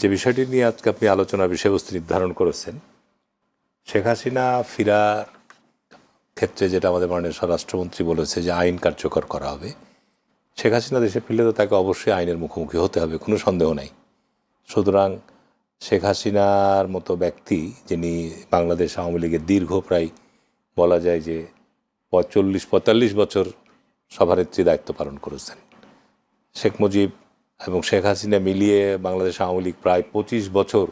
যে বিষয়টি নিয়ে আজকে আপনি আলোচনার বিষয়বস্তু নির্ধারণ করেছেন, শেখ হাসিনা ফিরার ক্ষেত্রে যেটা আমাদের মাননীয় স্বরাষ্ট্রমন্ত্রী বলেছে যে আইন কার্যকর করা হবে, শেখ হাসিনা দেশে ফিরলে তো তাকে অবশ্যই আইনের মুখোমুখি হতে হবে, কোনো সন্দেহ নাই। সুতরাং শেখ হাসিনার মতো ব্যক্তি, যিনি বাংলাদেশ আওয়ামী লীগের দীর্ঘ প্রায় বলা যায় যে 40-45 বছর সভানেত্রী দায়িত্ব পালন করেছেন, শেখ মুজিব এবং শেখ হাসিনা মিলিয়ে বাংলাদেশ আওয়ামী লীগ প্রায় 25 বছর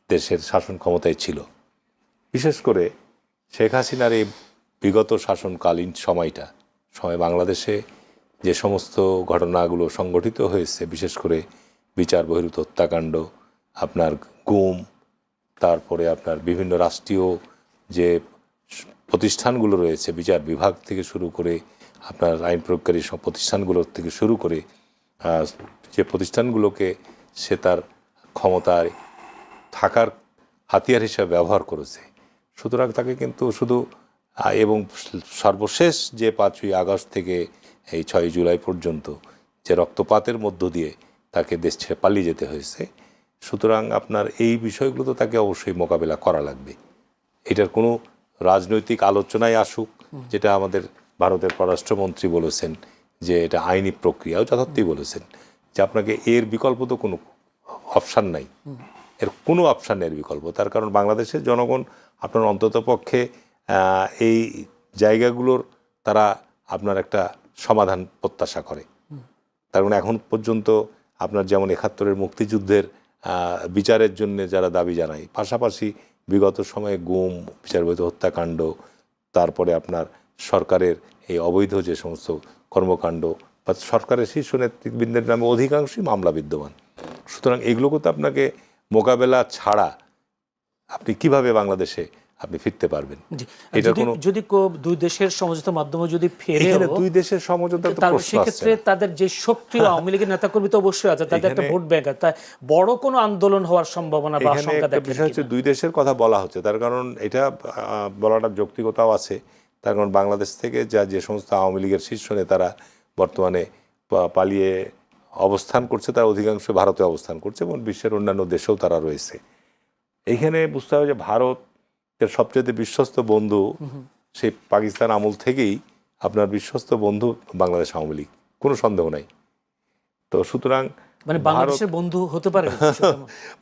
দেশের শাসন ক্ষমতায় ছিল। বিশেষ করে শেখ হাসিনার এই বিগত শাসনকালীন সময় বাংলাদেশে যে সমস্ত ঘটনাগুলো সংগঠিত হয়েছে, বিশেষ করে বিচার বহির্ভূত হত্যাকাণ্ড, আপনার গুম, তারপরে আপনার বিভিন্ন রাষ্ট্রীয় যে প্রতিষ্ঠানগুলো রয়েছে, বিচার বিভাগ থেকে শুরু করে আপনার আইন প্রয়োগকারী সব প্রতিষ্ঠানগুলোর থেকে শুরু করে যে প্রতিষ্ঠানগুলোকে সে তার ক্ষমতায় থাকার হাতিয়ার হিসেবে ব্যবহার করেছে। সুতরাং তাকে কিন্তু শুধু এবং সর্বশেষ যে 5ই আগস্ট থেকে এই 6ই জুলাই পর্যন্ত যে রক্তপাতের মধ্য দিয়ে তাকে দেশ ছেড়ে পালিয়ে যেতে হয়েছে, সুতরাং আপনার এই বিষয়গুলো তো তাকে অবশ্যই মোকাবেলা করা লাগবে। এটার কোনো রাজনৈতিক আলোচনায় আসুক, যেটা আমাদের ভারতের পররাষ্ট্রমন্ত্রী বলেছেন যে এটা আইনি প্রক্রিয়াও যথার্থই বলেছেন যে আপনাকে এর বিকল্প তো কোনো অপশান নাই, এর কোনো অপশান নেই বিকল্প। তার কারণ বাংলাদেশের জনগণ আপনার অন্ততপক্ষে এই জায়গাগুলোর তারা আপনার একটা সমাধান প্রত্যাশা করে। তার মানে এখন পর্যন্ত আপনার যেমন 71-এর মুক্তিযুদ্ধের বিচারের জন্য যারা দাবি জানায়, পাশাপাশি বিগত সময়ে গুম, বিচারবহির্ভূত হত্যাকাণ্ড, তারপরে আপনার সরকারের এই অবৈধ যে সমস্ত কর্মকাণ্ড বা সরকারের শীর্ষ নেতৃবৃন্দের নামে অধিকাংশই মামলা বিদ্যমান। সুতরাং এগুলোকে তো আপনাকে মোকাবেলা ছাড়া আপনি কিভাবে বাংলাদেশে আপনি ফিরতে পারবেন? এটা কোনো যদি দুই দেশের সমঝোতার মাধ্যমে যদি ফেরে, দুই দেশের সমঝোতা তো প্রশ্ন আসছে, সেক্ষেত্রে তাদের যে সক্রিয় আওয়ামী লীগের নেতাকর্মী তো অবশ্যই আছে, তাদের একটা ভোট ব্যাংক, তাই বড় কোনো আন্দোলন হওয়ার সম্ভাবনা বা আশঙ্কা দেখেন? বিষয় হচ্ছে দুই দেশের কথা বলা হচ্ছে, তার কারণ এটা বলাটা যৌক্তিকতাও আছে। তার কারণ বাংলাদেশ থেকে যে সমস্ত আওয়ামী লীগের শীর্ষ নেতারা বর্তমানে পালিয়ে অবস্থান করছে, তার অধিকাংশ ভারতে অবস্থান করছে এবং বিশ্বের অন্যান্য দেশেও তারা রয়েছে। এইখানে বুঝতে হবে যে ভারতের সবচেয়ে বিশ্বস্ত বন্ধু সেই পাকিস্তান আমল থেকেই আপনার বিশ্বস্ত বন্ধু বাংলাদেশ আওয়ামী লীগ, কোনো সন্দেহ নাই। তো সুতরাং মানে বাংলাদেশের বন্ধু হতে পারে,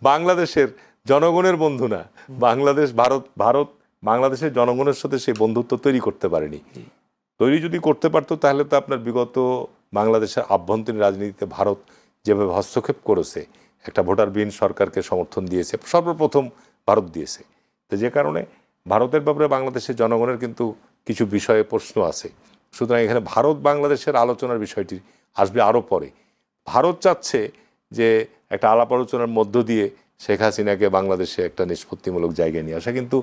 বাংলাদেশের জনগণের বন্ধু না, ভারত বাংলাদেশের জনগণের সাথে সেই বন্ধুত্ব তৈরি করতে পারেনি। তৈরি যদি করতে পারতো তাহলে তো আপনার বিগত বাংলাদেশের আভ্যন্তরীণ রাজনীতিতে ভারত যেভাবে হস্তক্ষেপ করেছে, একটা ভোটারবিহীন সরকারকে সমর্থন দিয়েছে, সর্বপ্রথম ভারত দিয়েছে। তো যে কারণে ভারতের ব্যাপারে বাংলাদেশের জনগণের কিন্তু কিছু বিষয়ে প্রশ্ন আছে। সুতরাং এখানে ভারত বাংলাদেশের আলোচনার বিষয়টি আসবে আরও পরে। ভারত চাচ্ছে যে একটা আলাপ আলোচনার মধ্য দিয়ে শেখ হাসিনাকে বাংলাদেশে একটা নিষ্পত্তিমূলক জায়গায় নিয়ে আসা, কিন্তু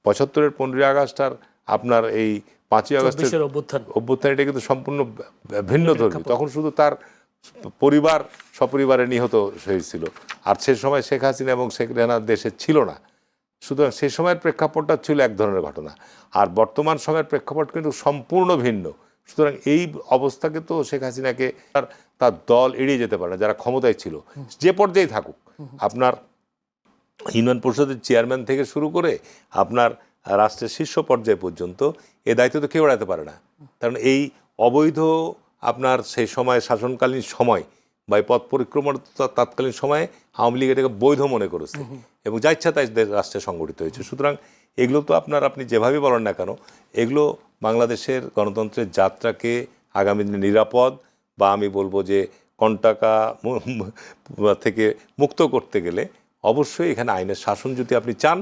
75-এর 15ই আগস্ট আর আপনার এই 5ই আগস্টের অভ্যুত্থান এটা কিন্তু সম্পূর্ণ ভিন্ন ধর্মী। তখন শুধু তার পরিবার সপরিবারে নিহত হয়েছিল, আর সে সময় শেখ হাসিনা এবং শেখ রেহানা দেশে ছিল না। সুতরাং সে সময়ের প্রেক্ষাপটটা ছিল এক ধরনের ঘটনা, আর বর্তমান সময়ের প্রেক্ষাপট কিন্তু সম্পূর্ণ ভিন্ন। সুতরাং এই অবস্থাকে তো শেখ হাসিনাকে তার দল এড়িয়ে যেতে পারে না, যারা ক্ষমতায় ছিল যে পর্যায়ে থাকুক। আপনার ইউনিয়ন পরিষদের চেয়ারম্যান থেকে শুরু করে আপনার রাষ্ট্রের শীর্ষ পর্যায় পর্যন্ত এ দায়িত্ব তো কেউ এড়াতে পারে না। কারণ এই অবৈধ আপনার সেই সময় শাসনকালীন সময় বা পথ পরিক্রমার তৎকালীন সময়ে আওয়ামী লীগ এটাকে বৈধ মনে করেছে এবং যা ইচ্ছা তাই রাষ্ট্রে সংগঠিত হয়েছে। সুতরাং এগুলো তো আপনি যেভাবেই বলেন না কেন, এগুলো বাংলাদেশের গণতন্ত্রের যাত্রাকে আগামী দিনে নিরাপদ বা আমি বলবো যে কন্টাকা থেকে মুক্ত করতে গেলে অবশ্যই এখানে আইনের শাসন যদি আপনি চান,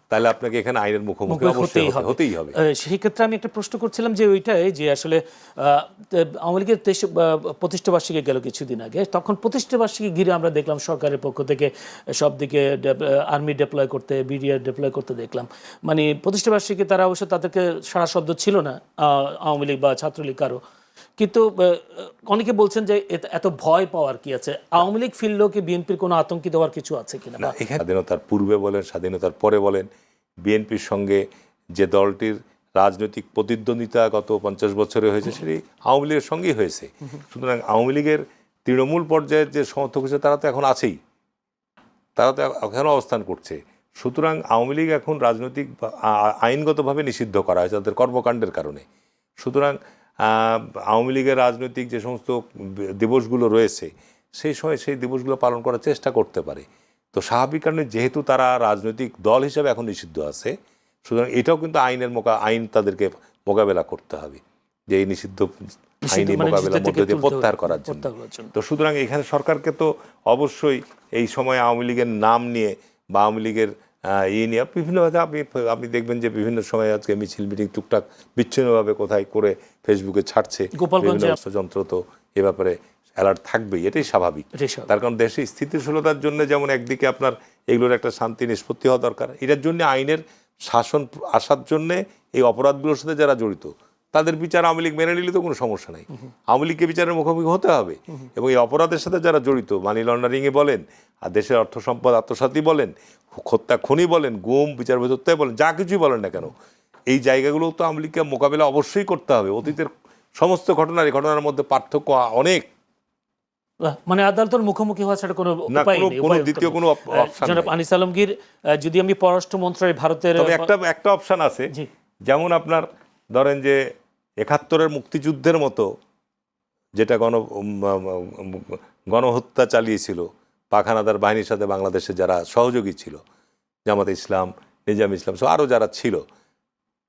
তাহলে আপনাকে এখানে আইনের মুখোমুখি হতেই হবে। সেই ক্ষেত্রে আমি একটা প্রশ্ন করছিলাম যে ওইটাই যে আসলে আওয়ামী লীগের প্রতিষ্ঠাবার্ষিকী গেল কিছুদিন আগে, তখন প্রতিষ্ঠাবার্ষিকী ঘিরে আমরা দেখলাম সরকারের পক্ষ থেকে সব দিকে আর্মি ডিপ্লয় করতে, বিডিআর ডিপ্লয় করতে দেখলাম। মানে প্রতিষ্ঠাবার্ষিকী তারা অবশ্য তাদেরকে সারা শব্দ ছিল না আওয়ামী লীগ বা ছাত্রলীগ কারো, কিন্তু অনেকে বলছেন যে এত ভয় পাওয়ার কি আছে? আওয়ামী লীগ ফিরলেও কি বিএনপির কোনো আতঙ্কিত হওয়ার কিছু আছে কিনা? স্বাধীনতার পূর্বে বলেন, স্বাধীনতার পরে বলেন, বিএনপির সঙ্গে যে দলটির রাজনৈতিক প্রতিদ্বন্দ্বিতা গত 50 বছরে হয়েছে সেটি আওয়ামী লীগের সঙ্গেই হয়েছে। সুতরাং আওয়ামী লীগের তৃণমূল পর্যায়ের যে সমর্থক হয়েছে তারা তো এখন আছেই। তারা তো এখনও অবস্থান করছে। সুতরাং আওয়ামী লীগ এখন রাজনৈতিক আইনগতভাবে নিষিদ্ধ করা হয়েছে তাদের কর্মকাণ্ডের কারণে। সুতরাং আওয়ামী লীগের রাজনৈতিক যে সমস্ত দিবসগুলো রয়েছে সেই সময় সেই দিবসগুলো পালন করার চেষ্টা করতে পারে। তো স্বাভাবিক কারণে যেহেতু তারা রাজনৈতিক দল হিসেবে এখন নিষিদ্ধ আছে, সুতরাং এটাও কিন্তু আইন তাদেরকে মোকাবেলা করতে হবে, যে এই নিষিদ্ধ আইনি মোকাবেলার মধ্যে দিয়ে প্রত্যাহার করার জন্য। তো সুতরাং এখানে সরকারকে তো অবশ্যই এই সময় আওয়ামী লীগের নাম নিয়ে বা আওয়ামী লীগের নিয়ে বিভিন্নভাবে আপনি দেখবেন যে বিভিন্ন সময় আজকে মিছিল মিটিং টুকটাক বিচ্ছিন্নভাবে কোথায় করে ফেসবুকে ছাড়ছে। যন্ত্র তো এ ব্যাপারে অ্যালার্ট থাকবেই, এটাই স্বাভাবিক। তার কারণ দেশে স্থিতিশীলতার জন্য যেমন একদিকে আপনার এগুলোর একটা শান্তি নিষ্পত্তি হওয়া দরকার, এটার জন্য আইনের শাসন আসার জন্য এই অপরাধগুলোর সাথে যারা জড়িত তাদের বিচার আওয়ামী লীগ মেনে নিলে তো কোনো সমস্যা নাই। আওয়ামী লীগকে বিচারের মুখোমুখি হতে হবে এবং এই অপরাধের সাথে যারা জড়িত, মানি লন্ডারিংয়ে বলেন, আর দেশের অর্থ সম্পদ আত্মসাৎই বলেন, হত্যা খুনি বলেন, গুম বিচার ব্যর্থতায় বলেন, যা কিছুই বলেন না কেন, এই জায়গাগুলো তো আওয়ামী লীগকে মোকাবেলা অবশ্যই করতে হবে। অতীতের সমস্ত ঘটনার মধ্যে পার্থক্য অনেক, মানে আদালতের মুখোমুখি হওয়া ছাড়া কোনো উপায় নেই, কোনো দ্বিতীয় কোনো অপশন নেই। জনাব আনিস আলমগীর, যদি আমি পররাষ্ট্র মন্ত্রণালয় ভারতের একটা অপশন আছে, যেমন আপনার ধরেন যে ৭১-এর মুক্তিযুদ্ধের মতো যেটা গণহত্যা চালিয়েছিল পাক হানাদার বাহিনীর সাথে বাংলাদেশে যারা সহযোগী ছিল, জামাতে ইসলাম, নিজাম ইসলাম সহ আরও যারা ছিল,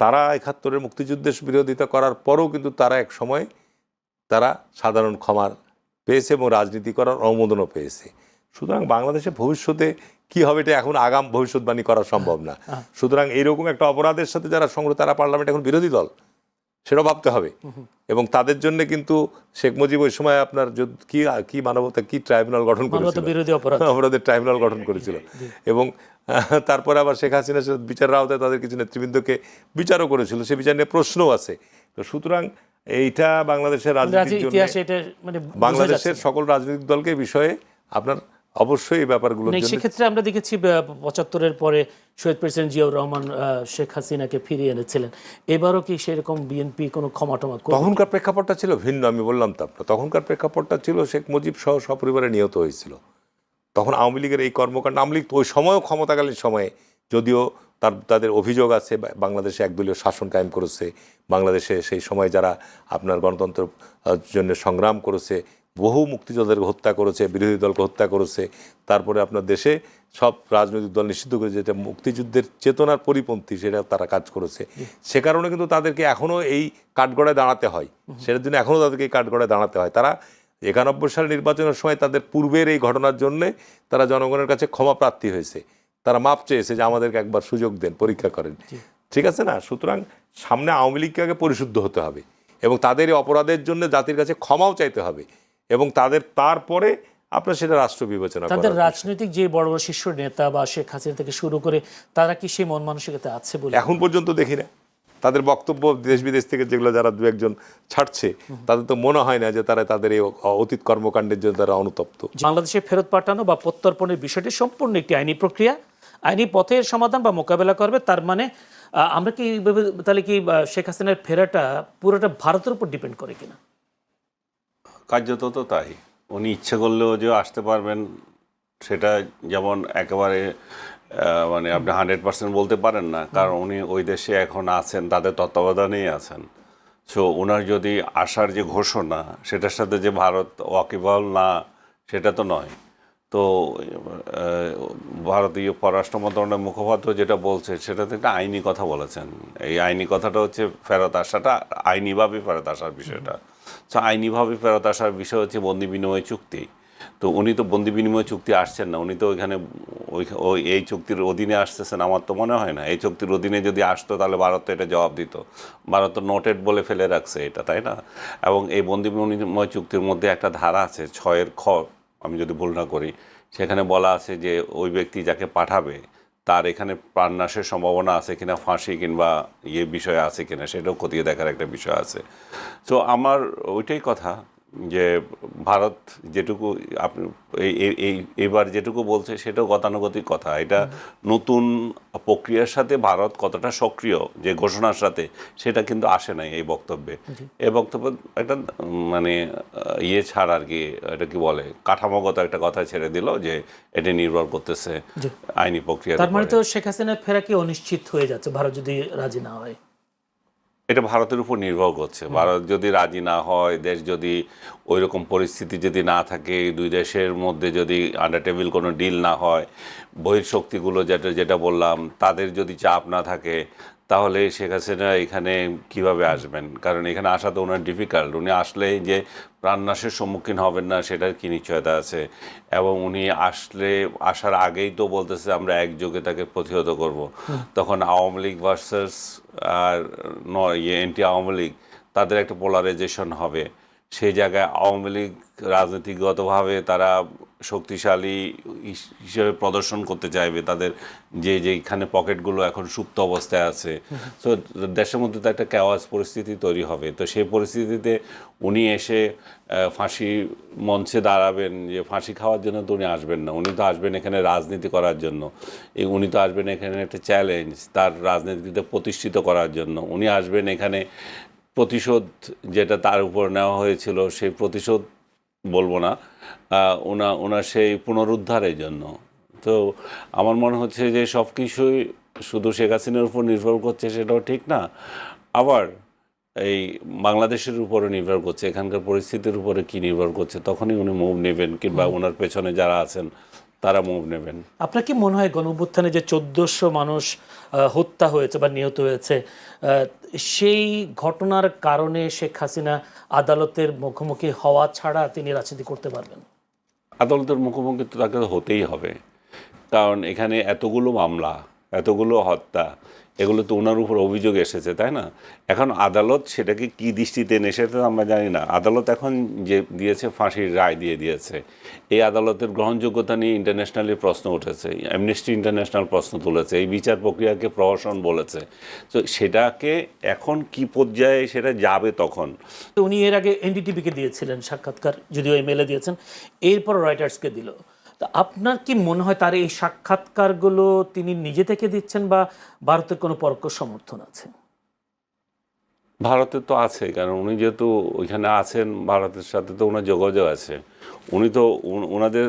তারা ৭১-এর মুক্তিযুদ্ধের বিরোধিতা করার পরেও কিন্তু তারা এক সময় তারা সাধারণ ক্ষমা পেয়েছে এবং রাজনীতি করার অনুমোদনও পেয়েছে। সুতরাং বাংলাদেশে ভবিষ্যতে কি হবে এটা এখন আগাম ভবিষ্যৎবাণী করা সম্ভব না। সুতরাং এইরকম একটা অপরাধের সাথে যারা সংশ্লিষ্ট, তারা পার্লামেন্ট এখন বিরোধী দল, সেটা ভাবতে হবে। এবং তাদের জন্য কিন্তু শেখ মুজিব ওই সময় আপনার কি মানবতা কি ট্রাইব্যুনাল গঠন করেছিল, অপরাধের ট্রাইব্যুনাল গঠন করেছিল। এবং তারপরে আবার শেখ হাসিনা বিচারের আওতায় তাদের কিছু নেতৃবৃন্দকে বিচারও করেছিল, সে বিচার নিয়ে প্রশ্নও আছে। তো সুতরাং এইটা বাংলাদেশের রাজনীতির জন্য বাংলাদেশের সকল রাজনৈতিক দলকে বিষয়ে আপনার অবশ্যই এই ব্যাপারগুলো। সেক্ষেত্রে আমরা দেখেছি ৭৫-এর পরে শহীদ প্রেসিডেন্ট জিয়াউর রহমান শেখ হাসিনাকে ফিরিয়ে এনেছিলেন। এবারও কি সেরকম বিএনপি কোনো ক্ষমা টমা? তখনকার প্রেক্ষাপটটা ছিল ভিন্ন, আমি বললাম তো আপনার, তখনকার প্রেক্ষাপটটা ছিল শেখ মুজিব সহ সপরিবারে নিহত হয়েছিল। তখন আওয়ামী লীগের এই কর্মকাণ্ড, আওয়ামী লীগ ওই সময়ও ক্ষমতাকালীন সময়ে যদিও তাদের অভিযোগ আছে বাংলাদেশে একদলীয় শাসন কায়েম করেছে, বাংলাদেশে সেই সময় যারা আপনার গণতন্ত্রের জন্য সংগ্রাম করেছে, বহু মুক্তিযোদ্ধাদেরকে হত্যা করেছে, বিরোধী দলকে হত্যা করেছে, তারপরে আপনার দেশে সব রাজনৈতিক দল নিষিদ্ধ করেছে, যেটা মুক্তিযুদ্ধের চেতনার পরিপন্থী সেটা তারা কাজ করেছে। সে কারণে কিন্তু তাদেরকে এখনও এই কাঠগড়ায় দাঁড়াতে হয়, সেটার জন্য এখনও তাদেরকে এই কাঠগড়ায় দাঁড়াতে হয়। তারা ৯১ সালের নির্বাচনের সময় তাদের পূর্বের এই ঘটনার জন্যে তারা জনগণের কাছে ক্ষমা প্রার্থী হয়েছে, তারা মাপ চেয়েছে যে আমাদেরকে একবার সুযোগ দেন, পরীক্ষা করেন, ঠিক আছে না? সুতরাং সামনে আওয়ামী লীগকে আগে পরিশুদ্ধ হতে হবে এবং তাদের এই অপরাধের জন্য জাতির কাছে ক্ষমাও চাইতে হবে এবং তারপরে আপনার সেটা রাষ্ট্র বিবেচনা করা। তাদের রাজনৈতিক যে বড় বড় শীর্ষ নেতা বা শেখ হাসিনা থেকে শুরু করে তারা কি সেই মন মানসিকতা আছে বলে এখন পর্যন্ত দেখি না। তাদের বক্তব্য দেশ বিদেশ থেকে যেগুলো যারা দু একজন ছাড়ছে, তাদের তো মনে হয় না যে তারা তাদের এই অতীত কর্মকাণ্ডের জন্য তারা অনুতপ্ত। বাংলাদেশে ফেরত পাঠানো বা প্রত্যর্পণের বিষয়টি সম্পূর্ণ একটি আইনি প্রক্রিয়া, আইনি পথের সমাধান বা মোকাবেলা করবে। তার মানে আমরা কি তাহলে কি শেখ হাসিনার ফেরাটা পুরোটা ভারতের উপর ডিপেন্ড করে কিনা? কার্যত তো তাই। উনি ইচ্ছে করলেও যে আসতে পারবেন সেটা যেমন একেবারে মানে আপনি 100% বলতে পারেন না, কারণ উনি ওই দেশে এখন আছেন, তাদের তত্ত্বাবধানেই আছেন। সো ওনার যদি আসার যে ঘোষণা সেটার সাথে যে ভারত ওয়াকিবহাল না সেটা তো নয়। তো ভারতীয় পররাষ্ট্র মন্ত্রণালয়ের মুখপাত্র যেটা বলছে সেটাতে একটা আইনি কথা বলেছেন। এই আইনি কথাটা হচ্ছে ফেরত আসাটা, আইনিভাবে ফেরত আসার বিষয়টা। তো আইনিভাবে ফেরত আসার বিষয় হচ্ছে বন্দি বিনিময় চুক্তি। তো উনি তো বন্দি বিনিময় চুক্তি আসছেন না, উনি তো ওইখানে এই চুক্তির অধীনে আসতেছেন আমার তো মনে হয় না। এই চুক্তির অধীনে যদি আসতো তাহলে ভারত তো এটা জবাব দিত। ভারত তো নোটেড বলে ফেলে রাখছে এটা, তাই না? এবং এই বন্দি বিনিময় চুক্তির মধ্যে একটা ধারা আছে 6 খ, আমি যদি ভুল না করি, সেখানে বলা আছে যে ওই ব্যক্তি যাকে পাঠাবে তার এখানে প্রাণনাশের সম্ভাবনা আছে কিনা, ফাঁসি কিংবা বিষয় আছে কিনা, সেটাও খতিয়ে দেখার একটা বিষয় আছে। তো আমার ওইটাই কথা যে ভারত যেটুকু আপনি এবার যেটুকু বলছে সেটাও গতানুগতিক কথা। এটা নতুন প্রক্রিয়ার সাথে ভারত কতটা সক্রিয় যে ঘোষণার সাথে, সেটা কিন্তু আসে নাই এই বক্তব্যে। এই বক্তব্য একটা মানে ইয়ে ছাড় আর কি, এটা কি বলে, কাঠামোগত একটা কথা ছেড়ে দিল যে এটা নির্ভর করতেছে আইনি প্রক্রিয়া। তার মানে তো শেখ হাসিনার ফেরা কি অনিশ্চিত হয়ে যাচ্ছে ভারত যদি রাজি না হয়? এটা ভারতের উপর নির্ভর করছে। ভারত যদি রাজি না হয়, দেশ যদি ওই রকম পরিস্থিতি যদি না থাকে, দুই দেশের মধ্যে যদি আন্ডার টেবিল কোনো ডিল না হয়, বহির্শক্তিগুলো যেটা বললাম তাদের যদি চাপ না থাকে, তাহলে শেখ হাসিনা এখানে কিভাবে আসবেন? কারণ এখানে আসা তো ওনার ডিফিকাল্ট। উনি আসলেই যে প্রাণনাশের সম্মুখীন হবেন না সেটার কি নিশ্চয়তা আছে? এবং উনি আসার আগেই তো বলতেছে আমরা একযোগে তাকে প্রতিহত করব। তখন আওয়ামী লীগ ভার্সাস আর এনটি আওয়ামী লীগ, তাদের একটা পোলারাইজেশন হবে। সেই জায়গায় আওয়ামী লীগ রাজনীতিগতভাবে তারা শক্তিশালী হিসেবে প্রদর্শন করতে চাইবে, তাদের যেখানে পকেটগুলো এখন সুপ্ত অবস্থায় আছে। তো দেশের মধ্যে তো একটা ক্যাওয়াস পরিস্থিতি তৈরি হবে। তো সেই পরিস্থিতিতে উনি এসে ফাঁসি মঞ্চে দাঁড়াবেন, যে ফাঁসি খাওয়ার জন্য তো উনি আসবেন না। উনি তো আসবেন এখানে রাজনীতি করার জন্য। উনি তো আসবেন এখানে একটা চ্যালেঞ্জ তার রাজনীতিতে প্রতিষ্ঠিত করার জন্য। উনি আসবেন এখানে প্রতিশোধ যেটা তার উপর নেওয়া হয়েছিল, সেই প্রতিশোধ বলবো না, ওনার সেই পুনরুদ্ধারের জন্য। তো আমার মনে হচ্ছে যে সব কিছুই শুধু শেখ হাসিনার উপর নির্ভর করছে, সেটাও ঠিক না। আবার এই বাংলাদেশের উপরে নির্ভর করছে, এখানকার পরিস্থিতির উপরে কি নির্ভর করছে, তখনই উনি মুভ নেবেন, কিংবা ওনার পেছনে যারা আছেন তারা মুভ নেবেন। আপনার কি মনে হয় গণঅভ্যুত্থানে যে 1400 মানুষ হত্যা হয়েছে বা নিহত হয়েছে, সেই ঘটনার কারণে শেখ হাসিনা আদালতের মুখোমুখি হওয়া ছাড়া তিনি রাজনীতি করতে পারবেন? আদালতের মুখোমুখি তো তাকে হতেই হবে, কারণ এখানে এতগুলো মামলা, এতগুলো হত্যা, এগুলো তো ওনার উপর অভিযোগ এসেছে, তাই না? এখন আদালত সেটাকে কি দৃষ্টিতে নেয় সেটা তো আমরা জানি না। আদালত এখন যে দিয়েছে, ফাঁসির রায় দিয়েছে, এই আদালতের গ্রহণযোগ্যতা নিয়ে ইন্টারন্যাশনালি প্রশ্ন উঠেছে, অ্যামনেস্টি ইন্টারন্যাশনাল প্রশ্ন তুলেছে, এই বিচার প্রক্রিয়াকে প্রহসন বলেছে। তো সেটাকে এখন কি পর্যায়ে সেটা যাবে তখন। উনি এর আগে এনডিটিভিকে দিয়েছিলেন সাক্ষাৎকার, যদিও এমএলএ দিয়েছেন, এরপর রয়টার্সকে দিল। তা আপনার কি মনে হয় তার এই সাক্ষাৎকারগুলো তিনি নিজে থেকে দিচ্ছেন, বা ভারতের কোনো পরোক্ষ সমর্থন আছে? ভারতের তো আছে, কারণ উনি যেহেতু ওইখানে আছেন, ভারতের সাথে তো ওনার যোগাযোগ আছে। উনি তো ওনাদের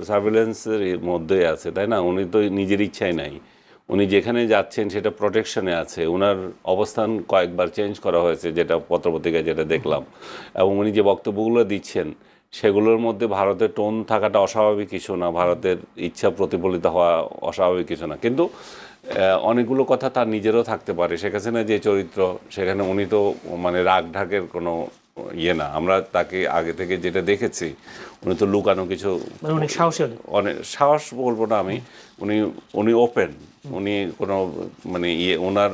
সার্ভেলেন্সের মধ্যেই আছে, তাই না? উনি তো নিজের ইচ্ছাই নাই। উনি যেখানে যাচ্ছেন সেটা প্রোটেকশনে আছে। ওনার অবস্থান কয়েকবার চেঞ্জ করা হয়েছে, যেটা পত্রপত্রিকায় যেটা দেখলাম। এবং উনি যে বক্তব্যগুলো দিচ্ছেন সেগুলোর মধ্যে ভারতের টোন থাকাটা অস্বাভাবিক কিছু না, ভারতের ইচ্ছা প্রতিফলিত হওয়া অস্বাভাবিক কিছু না। কিন্তু অনেকগুলো কথা তার নিজেরও থাকতে পারে। শেখ হাসিনা যে চরিত্র, সেখানে উনি তো মানে রাগ ঢাকের কোনো ইয়ে না। আমরা তাকে আগে থেকে যেটা দেখেছি, উনি তো লুকানো কিছু, অনেক সাহসী, অনেক সাহস বলবো না আমি, উনি ওপেন, উনি কোনো মানে ওনার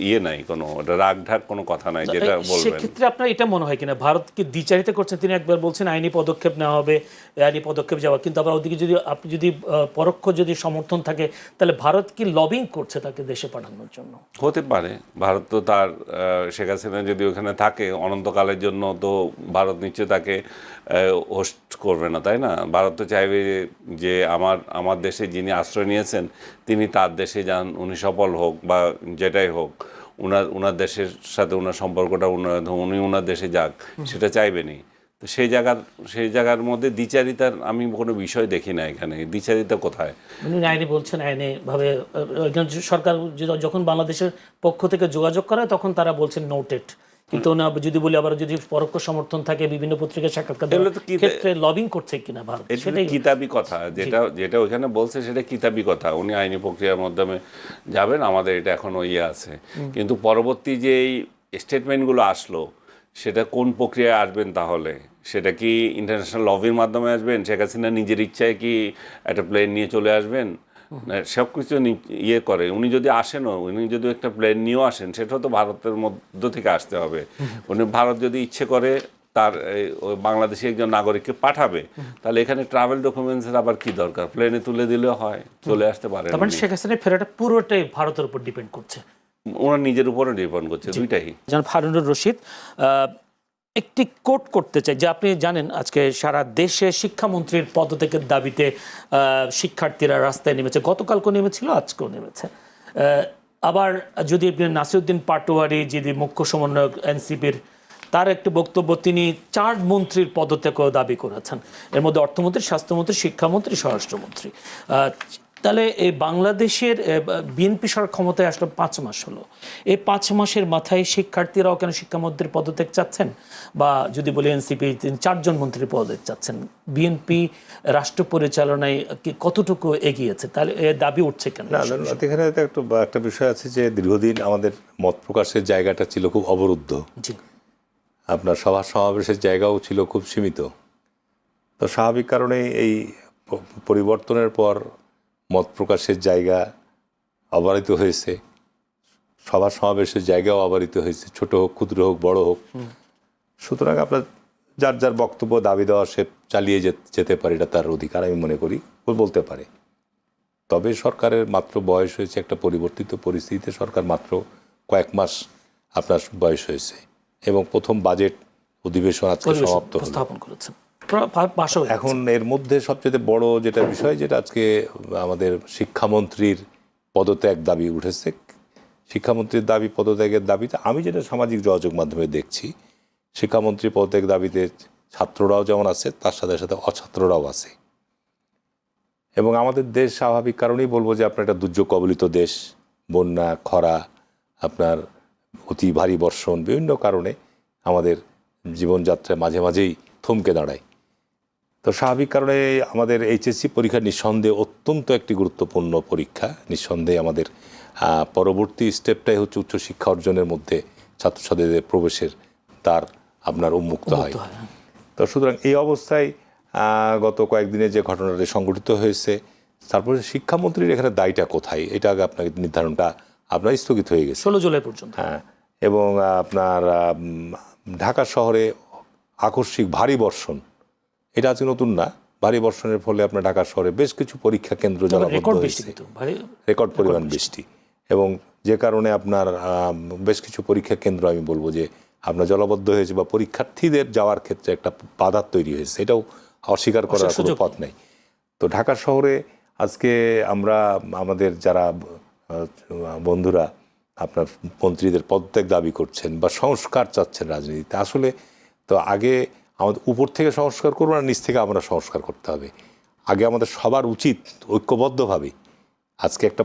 ইয়ে নাই, কোনো রাগ ঢাক কোনো কথা নাই যেটা বলবেন। সেক্ষেত্রে আপনার এটা মনে হয় কিনা ভারতকে দ্বিচারিতা করছেন তিনি? একবার বলছেন আইনি পদক্ষেপ নেওয়া হবে, আইনি পদক্ষেপ যাওয়া, কিন্তু আবার ওদিকে যদি আপনি যদি পরোক্ষ যদি সমর্থন থাকে, তাহলে ভারত কি লবিং করছে তাকে দেশে পাঠানোর জন্য? হতে পারে। ভারত তো তার শেখ হাসিনা যদি ওখানে থাকে অনন্তকালের জন্য, তো ভারত নিশ্চয় তাকে হোস্ট করবে না, তাই না? ভারত তো চাইবে যে আমার দেশে যিনি আশ্রয় নিয়েছেন তিনি তার দেশে যান, উনি সফল হোক বা যেটাই হোক, ওনার দেশের সাথে ওনার সম্পর্কটা উনি ওনার দেশে যাক, সেটা চাইবেনি। তো সেই জায়গার মধ্যে দ্বিচারিতার আমি কোনো বিষয় দেখি না এখানে। দ্বিচারিতা কোথায়? উনি আইনি বলছেন, আইনি ভাবে সরকার যখন বাংলাদেশের পক্ষ থেকে যোগাযোগ করে তখন তারা বলছেন নোটেড, কিন্তু না যদি বলি আবার যদি পরোক্ষ সমর্থন থাকে, বিভিন্ন পত্রিকায় সাক্ষাৎকার ক্ষেত্রে লবিং করছে কিনা ভারত, সেটাই কিতাবি কথা। যেটা ওইখানে বলছে সেটা কিতাবি কথা। উনি আইনি প্রক্রিয়ার মাধ্যমে যাবেন, আমাদের এটা এখনো ইয়ে আছে। কিন্তু পরবর্তী যে এই স্টেটমেন্টগুলো আসলো, সেটা কোন প্রক্রিয়ায় আসবেন? তাহলে সেটা কি ইন্টারন্যাশনাল লবির মাধ্যমে আসবেন? শেখ হাসিনা নিজের ইচ্ছায় কি একটা প্লেন নিয়ে চলে আসবেন? সব কিছু ইয়ে করে। উনি যদি আসেনও, উনি যদি একটা প্লেন নিয়েও আসেন, সেটাও তো ভারতের মধ্য থেকে আসতে হবে। উনি ভারত যদি ইচ্ছে করে তার বাংলাদেশি একজন নাগরিককে পাঠাবে, তাহলে এখানে ট্রাভেল ডকুমেন্টসের আবার কি দরকার? প্লেনে তুলে দিলেও হয়, চলে আসতে পারে। তারপরে শেখ হাসিনার ফেরাটা পুরোটাই ভারতের উপর ডিপেন্ড করছে, ওনার নিজের উপরে ডিপেন্ড করছে, দুইটাই। জনাব হারুনুর রশিদ, একটি কোট করতে চাই যে আপনি জানেন আজকে সারা দেশে শিক্ষামন্ত্রীর পদত্যাগের দাবিতে শিক্ষার্থীরা রাস্তায় নেমেছে, গতকালকেও নেমেছিল, আজকেও নেমেছে। আবার যদি নাসিরউদ্দিন পাটোয়ারি যিনি মুখ্য সমন্বয়ক এনসিপির, তার একটি বক্তব্য, তিনি 4 মন্ত্রীর পদত্যাগও দাবি করেছেন, এর মধ্যে অর্থমন্ত্রী, স্বাস্থ্যমন্ত্রী, শিক্ষামন্ত্রী, স্বরাষ্ট্রমন্ত্রী। তাহলে এই বাংলাদেশের বিএনপি সরকার ক্ষমতায় আসলে 5 মাস হলো, এই 5 মাসের মাথায় শিক্ষার্থীরাও কেন শিক্ষামন্ত্রীর পদত্যাগ চাচ্ছেন? বা যদি বলি এনসিপি 4জন মন্ত্রীর পদত্যাগ চাচ্ছেন, বিএনপি রাষ্ট্র পরিচালনায় কতটুকু এগিয়েছে? তাহলে দাবি উঠছে কেন? না, এখানে একটা বিষয় আছে যে দীর্ঘদিন আমাদের মত প্রকাশের জায়গাটা ছিল খুব অবরুদ্ধ। জি, আপনার সভা সমাবেশের জায়গাও ছিল খুব সীমিত। তো স্বাভাবিক কারণে এই পরিবর্তনের পর মত প্রকাশের জায়গা অবারিত হয়েছে, সভা সমাবেশের জায়গাও অবারিত হয়েছে, ছোট হোক, ক্ষুদ্র হোক, বড় হোক। সুতরাং আপনার যার যার বক্তব্য দাবি দেওয়া সে চালিয়ে যেতে পারে, এটা তার অধিকার আমি মনে করি, ও বলতে পারে। তবে সরকারের মাত্র বয়স হয়েছে, একটা পরিবর্তিত পরিস্থিতিতে সরকার মাত্র কয়েক মাস আপনার বয়স হয়েছে, এবং প্রথম বাজেট অধিবেশন আজকে সমাপ্ত হলো। স্থাপন করেছেন। এখন এর মধ্যে সবচেয়ে বড় যেটা বিষয়, যেটা আজকে আমাদের শিক্ষামন্ত্রীর পদত্যাগ দাবি উঠেছে, শিক্ষামন্ত্রীর দাবি, পদত্যাগের দাবিতে আমি যেটা সামাজিক যোগাযোগ মাধ্যমে দেখছি, শিক্ষামন্ত্রীর পদত্যাগ দাবিতে ছাত্ররাও যেমন আছে, তার সাথে সাথে অছাত্ররাও আছে। এবং আমাদের দেশ স্বাভাবিক কারণেই বলবো যে আপনার একটা দুর্যোগ কবলিত দেশ, বন্যা, খরা, আপনার অতি ভারী বর্ষণ, বিভিন্ন কারণে আমাদের জীবনযাত্রায় মাঝে মাঝেই থমকে দাঁড়ায়। তো স্বাভাবিক কারণে আমাদের এইচএসসি পরীক্ষা নিঃসন্দেহে অত্যন্ত একটি গুরুত্বপূর্ণ পরীক্ষা। নিঃসন্দেহে আমাদের পরবর্তী স্টেপটাই হচ্ছে উচ্চশিক্ষা অর্জনের মধ্যে ছাত্রছাত্রীদের প্রবেশের দ্বার আপনার উন্মুক্ত হয়। তো সুতরাং এই অবস্থায় গত কয়েকদিনে যে ঘটনাটি সংঘটিত হয়েছে, তারপরে শিক্ষামন্ত্রীর এখানে দায়টা কোথায়, এটা আগে আপনাকে নির্ধারণটা আপনার স্থগিত হয়ে গেছে 16 জুলাই পর্যন্ত। হ্যাঁ, এবং আপনার ঢাকা শহরে আকস্মিক ভারী বর্ষণ, এটা আজকে নতুন না। ভারী বর্ষণের ফলে আপনার ঢাকা শহরে বেশ কিছু পরীক্ষা কেন্দ্র জলাবদ্ধ হয়েছে, রেকর্ড পরিমাণ বৃষ্টি, এবং যে কারণে আপনার বেশ কিছু পরীক্ষা কেন্দ্র আমি বলবো যে আপনার জলাবদ্ধ হয়েছে, বা পরীক্ষার্থীদের যাওয়ার ক্ষেত্রে একটা বাধা তৈরি হয়েছে, এটাও অস্বীকার করার কোনো পথ নেই। তো ঢাকা শহরে আজকে আমরা আমাদের যারা বন্ধুরা আপনার মন্ত্রীদের পদত্যাগ দাবি করছেন বা সংস্কার চাচ্ছেন রাজনীতিতে, আসলে তো আগে আমাদের উপর থেকে সংস্কার করবো না, নিচ থেকে আমরা সংস্কার করতে হবে। আগে আমাদের সবার উচিত ঐক্যবদ্ধভাবে, আজকে একটা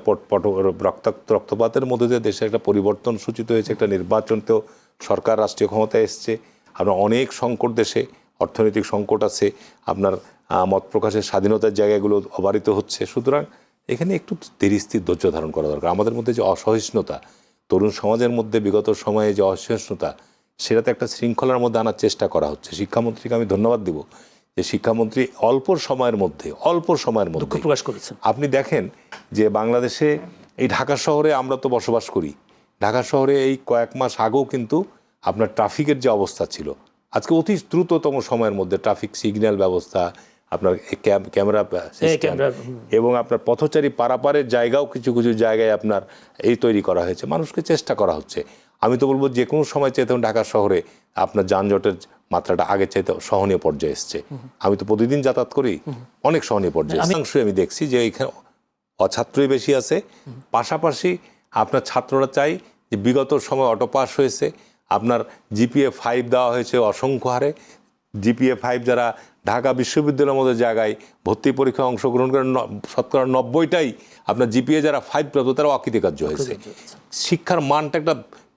রক্তপাতের মধ্যে দিয়ে দেশে একটা পরিবর্তন সূচিত হয়েছে, একটা নির্বাচনতেও সরকার রাষ্ট্রীয় ক্ষমতায় এসছে, আপনার অনেক সংকট দেশে, অর্থনৈতিক সংকট আছে, আপনার মত প্রকাশের স্বাধীনতার জায়গাগুলো অবারিত হচ্ছে। সুতরাং এখানে একটু ধীরস্থির ধৈর্য ধারণ করা দরকার। আমাদের মধ্যে যে অসহিষ্ণুতা, তরুণ সমাজের মধ্যে বিগত সময়ে যে অসহিষ্ণুতা, সেটাতে একটা শৃঙ্খলার মধ্যে আনার চেষ্টা করা হচ্ছে। শিক্ষামন্ত্রীকে আমি ধন্যবাদ দিব যে শিক্ষামন্ত্রী অল্প সময়ের মধ্যে প্রকাশ করেছেন। আপনি দেখেন যে বাংলাদেশে এই ঢাকা শহরে আমরা তো বসবাস করি, ঢাকা শহরে এই কয়েক মাস আগেও কিন্তু আপনার ট্রাফিকের যে অবস্থা ছিল, আজকে অতি দ্রুততম সময়ের মধ্যে ট্রাফিক সিগন্যাল ব্যবস্থা, আপনার ক্যামেরা সিস্টেম, এবং আপনার পথচারী পারাপারের জায়গাও কিছু কিছু জায়গায় আপনার এই তৈরি করা হয়েছে, মানুষকে চেষ্টা করা হচ্ছে। আমি তো বলবো যে কোনো সময় চাইতে ঢাকা শহরে আপনার যানজটের মাত্রাটা আগে চাইতে সহনীয় পর্যায়ে এসছে। আমি তো প্রতিদিন যাতায়াত করি, অনেক সহনীয় পর্যায়ে। আমি দেখছি যে এখানে অছাত্রই বেশি আছে, পাশাপাশি আপনার ছাত্ররা চাই যে বিগত সময় অটো পাস হয়েছে, আপনার জিপিএ 5 দেওয়া হয়েছে অসংখ্য হারে। জিপিএ 5 যারা ঢাকা বিশ্ববিদ্যালয়ের মতো জায়গায় ভর্তি পরীক্ষায় অংশগ্রহণ করেন, শতকরা 90টাই আপনার জিপিএ যারা 5 প্রাপ্ত তারা অকৃতকার্য হয়েছে। শিক্ষার মানটা একটা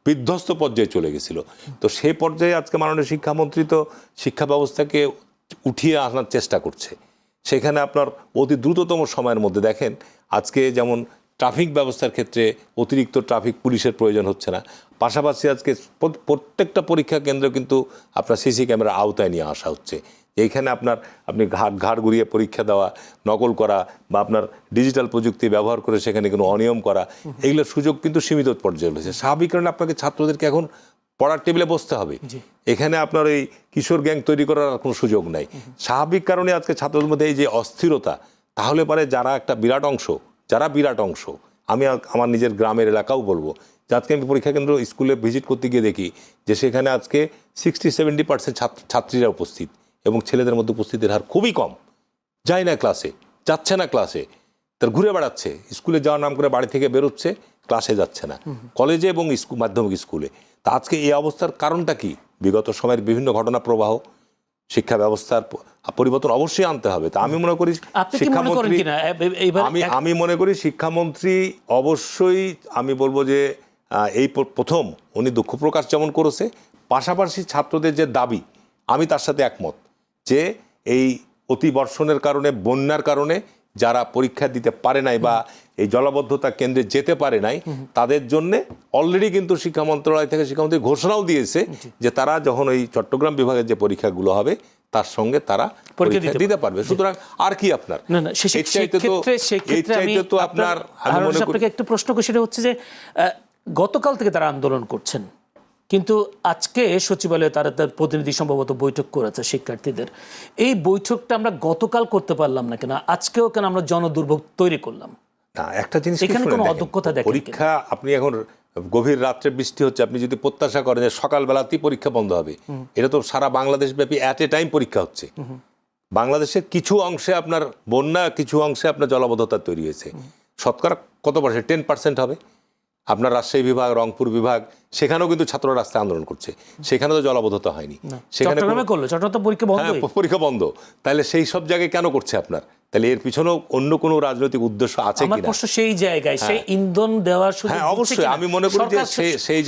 বিধ্বস্ত পর্যায়ে চলে গেছিল। তো সেই পর্যায়ে আজকে মাননীয় শিক্ষামন্ত্রী তো শিক্ষা ব্যবস্থাকে উঠিয়ে আনার চেষ্টা করছে। সেখানে আপনার অতি দ্রুততম সময়ের মধ্যে দেখেন, আজকে যেমন ট্রাফিক ব্যবস্থার ক্ষেত্রে অতিরিক্ত ট্রাফিক পুলিশের প্রয়োজন হচ্ছে না, পাশাপাশি আজকে প্রত্যেকটা পরীক্ষা কেন্দ্র কিন্তু আপনার সিসি ক্যামেরা আওতায় নিয়ে আসা হচ্ছে। এইখানে আপনি ঘাড় ঘুরিয়ে পরীক্ষা দেওয়া, নকল করা, বা আপনার ডিজিটাল প্রযুক্তি ব্যবহার করে সেখানে কোনো অনিয়ম করা, এগুলোর সুযোগ কিন্তু সীমিত পর্যায়ে রয়েছে। স্বাভাবিক কারণে আপনাকে ছাত্রদেরকে এখন পড়ার টেবিলে বসতে হবে, এখানে আপনার এই কিশোর গ্যাং তৈরি করার কোনো সুযোগ নাই। স্বাভাবিক কারণে আজকে ছাত্রদের মধ্যে এই যে অস্থিরতা, তাহলে পরে যারা বিরাট অংশ আমি আমার নিজের গ্রামের এলাকাও বলবো যে আজকে আমি পরীক্ষা কেন্দ্র স্কুলে ভিজিট করতে গিয়ে দেখি যে সেখানে আজকে 60-70% ছাত্রীরা উপস্থিত এবং ছেলেদের মধ্যে উপস্থিতির হার খুবই কম। যায় না ক্লাসে, যাচ্ছে না ক্লাসে, তার ঘুরে বেড়াচ্ছে, স্কুলে যাওয়ার নাম করে বাড়ি থেকে বেরোচ্ছে, ক্লাসে যাচ্ছে না, কলেজে এবং মাধ্যমিক স্কুলে। তা আজকে এই অবস্থার কারণটা কি? বিগত সময়ের বিভিন্ন ঘটনা প্রবাহ, শিক্ষা ব্যবস্থার পরিবর্তন অবশ্যই আনতে হবে। তা আমি মনে করি শিক্ষামন্ত্রী, আমি মনে করি শিক্ষামন্ত্রী অবশ্যই, আমি বলবো যে এই প্রথম উনি দুঃখ প্রকাশ যেমন করেছে, পাশাপাশি ছাত্রদের যে দাবি, আমি তার সাথে একমত যে এই অতিবর্ষণের কারণে, বন্যার কারণে যারা পরীক্ষা দিতে পারে নাই বা এই জলাবদ্ধতা কেন্দ্রে যেতে পারে নাই, তাদের জন্য অলরেডি কিন্তু শিক্ষা মন্ত্রণালয় থেকে শিক্ষামন্ত্রী ঘোষণাও দিয়েছে যে তারা যখন ওই চট্টগ্রাম বিভাগের যে পরীক্ষাগুলো হবে তার সঙ্গে তারা পরীক্ষা দিতে পারবে। সুতরাং আর কি আপনার আপনার আপনাকে একটা প্রশ্ন করি, সেটা হচ্ছে যে গতকাল থেকে তারা আন্দোলন করছেন, কিন্তু আজকে সচিবালয়ে তারা তার প্রতিনিধি সম্ভবত বৈঠক করেছে শিক্ষার্থীদের। এই বৈঠকটা আমরা গতকাল করতে পারলাম না কেন, আজকেও কেন আমরা জনদুর্ভোগ তৈরি করলাম? না, একটা জিনিস এখানে কোনো অদক্ষতা দেখেন? পরীক্ষা, আপনি এখন গভীর রাত্রে বৃষ্টি হচ্ছে, আপনি যদি প্রত্যাশা করেন যে সকালবেলাতেই পরীক্ষা বন্ধ হবে, এটা তো সারা বাংলাদেশ ব্যাপী অ্যাট এ টাইম পরীক্ষা হচ্ছে। বাংলাদেশের কিছু অংশে আপনার বন্যা, কিছু অংশে আপনার জলাবদ্ধতা তৈরি হয়েছে। শতকরা কত পার্সেন্ট? 10% হবে। আপনার রাজশাহী বিভাগ, রংপুর বিভাগ, সেখানেও কিন্তু ছাত্ররা রাস্তায় আন্দোলন করছে, সেখানে তো জলাবদ্ধতা হয়নি। সেখানে পরীক্ষা বন্ধ, তাহলে সেই সব জায়গায় কেন করছে আপনার? তাহলে এর পিছনেও অন্য কোনো রাজনৈতিক উদ্দেশ্য আছে কিনা? সেই জায়গায় সেই ইন্ধন দেওয়ার সুযোগ, হ্যাঁ অবশ্যই, আমি মনে করি যে সেই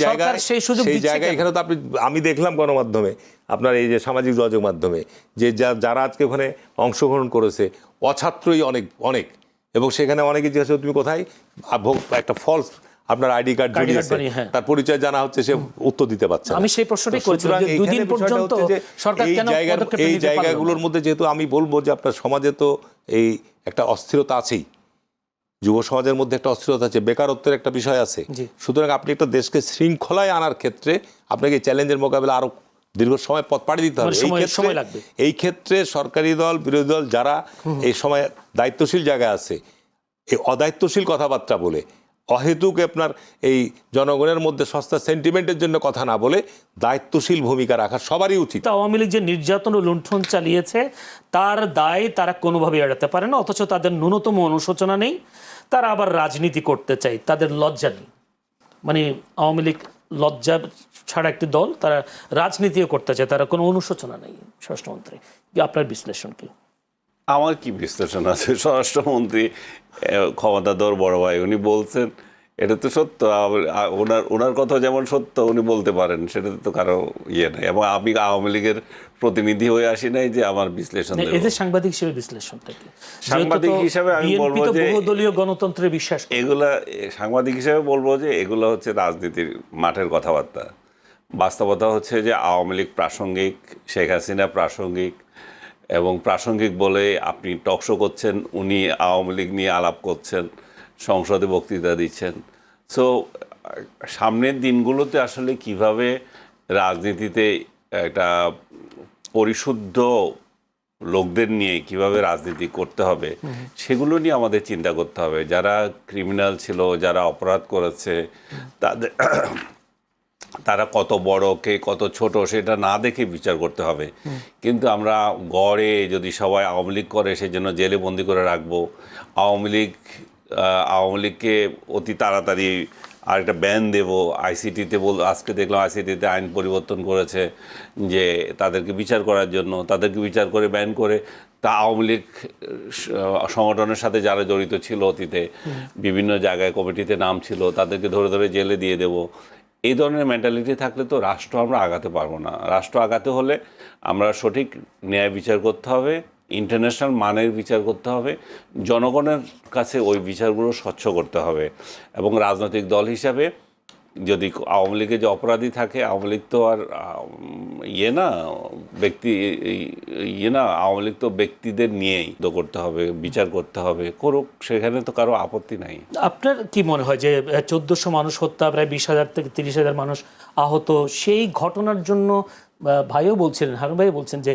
জায়গায় এখানে তো আমি দেখলাম গণমাধ্যমে, আপনার এই যে সামাজিক যোগাযোগ মাধ্যমে, যে যারা আজকে ওখানে অংশগ্রহণ করেছে অছাত্রই অনেক অনেক, এবং সেখানে অনেকে জিজ্ঞাসা, তুমি কোথায়, একটা ফলস আপনার আইডি কার্ড জড়িয়েছে, তার পরিচয় জানা হচ্ছে, সে উত্তর দিতে পারছে না। আমি সেই প্রশ্নটাই করেছিলাম যে দুই দিন পর্যন্ত সরকার কেন এই জায়গাগুলোর মধ্যে, যেহেতু আমি বলবো যে আপনার সমাজে তো এই একটা অস্থিরতা আছেই, যুব সমাজের মধ্যে একটা অস্থিরতা আছে, বেকারত্বের একটা বিষয় আছে। সুতরাং আপনি একটা দেশকে শৃঙ্খলায় আনার ক্ষেত্রে আপনাকে চ্যালেঞ্জের মোকাবেলা আরো দীর্ঘ সময় পথ পাড়ি দিতে হবে। এই ক্ষেত্রে সরকারি দল, বিরোধী দল যারা এই সময় দায়িত্বশীল জায়গায় আছে, এই অদায়িত্বশীল কথাবার্তা বলে, অহেতুক আপনার এই জনগণের মধ্যে সস্তা সেন্টিমেন্টের জন্য কথা না বলে দায়িত্বশীল ভূমিকা রাখা সবারই উচিত। আওয়ামী লীগ যে নির্যাতন ও লুণ্ঠন চালিয়েছে তার দায় তারা কোনোভাবে এড়াতে পারে না, অথচ তাদের ন্যূনতম অনুশোচনা নেই। তারা আবার রাজনীতি করতে চায়, তাদের লজ্জা নেই। মানে আওয়ামী লীগ লজ্জা ছাড়া একটি দল, তারা রাজনীতিও করতে চায়, তারা কোনো অনুশোচনা নেই। স্বরাষ্ট্রমন্ত্রী, আপনার বিশ্লেষণ কি? আমার কি বিশ্লেষণ আছে? স্বরাষ্ট্রমন্ত্রী ক্ষমতাধর বড় ভাই, উনি বলছেন, এটা তো সত্য। ওনার কথা যেমন সত্য উনি বলতে পারেন, সেটা তো কারো ইয়ে নাই। এবং আমি আওয়ামী লীগের প্রতিনিধি হয়ে আসি নাই যে আমার বিশ্লেষণ। সাংবাদিক হিসেবে বিশ্লেষণটা কি? সাংবাদিক হিসেবে আমি বলবো যে বহুদলীয় গণতন্ত্রে বিশ্বাস, এগুলা সাংবাদিক হিসেবে বলবো যে এগুলো হচ্ছে রাজনীতির মাঠের কথাবার্তা। বাস্তবতা হচ্ছে যে আওয়ামী লীগ প্রাসঙ্গিক, শেখ হাসিনা প্রাসঙ্গিক, এবং প্রাসঙ্গিক বলে আপনি টকশো করছেন, উনি আওয়ামী লীগ নিয়ে আলাপ করছেন, সংসদে বক্তৃতা দিচ্ছেন। সো সামনের দিনগুলোতে আসলে কিভাবে রাজনীতিতে একটা পরিশুদ্ধ লোকদের নিয়ে কিভাবে রাজনীতি করতে হবে, সেগুলো নিয়ে আমাদের চিন্তা করতে হবে। যারা ক্রিমিনাল ছিল, যারা অপরাধ করেছে, তারা কত বড়, কে কত ছোট, সেটা না দেখে বিচার করতে হবে। কিন্তু আমরা গড়ে যদি সবাই আওয়ামী লীগ করে সেই জন্য জেলে বন্দি করে রাখবো, আওয়ামী লীগকে অতি তাড়াতাড়ি আর একটা ব্যান দেবো, আইসিটিতে আজকে দেখলাম আইসিটিতে আইন পরিবর্তন করেছে যে তাদেরকে বিচার করার জন্য, তাদেরকে বিচার করে ব্যান করে, তা আওয়ামী লীগ সংগঠনের সাথে যারা জড়িত ছিল অতীতে, বিভিন্ন জায়গায় কমিটিতে নাম ছিল, তাদেরকে ধরে ধরে জেলে দিয়ে দেবো। এই ধরনের মেন্টালিটি থাকলে তো রাষ্ট্র আমরা আগাতে পারবো না। রাষ্ট্র আগাতে হলে আমরা সঠিক ন্যায় বিচার করতে হবে, ইন্টারন্যাশনাল মানের বিচার করতে হবে, জনগণের কাছে ওই বিচারগুলো স্বচ্ছ করতে হবে। এবং রাজনৈতিক দল হিসাবে যদি আওয়ামী লীগে যে অপরাধী থাকে, আওয়ামী লীগ তো আর আওয়ামী লীগ তো ব্যক্তিদের নিয়েই তো করতে হবে, বিচার করতে হবে, করুক, সেখানে তো কারো আপত্তি নাই। আপনার কি মনে হয় যে 1400 মানুষ হত্যা, প্রায় 20,000 থেকে 30,000 মানুষ আহত, সেই ঘটনার জন্য ভাইও বলছিলেন, হারুন ভাইও বলছেন যে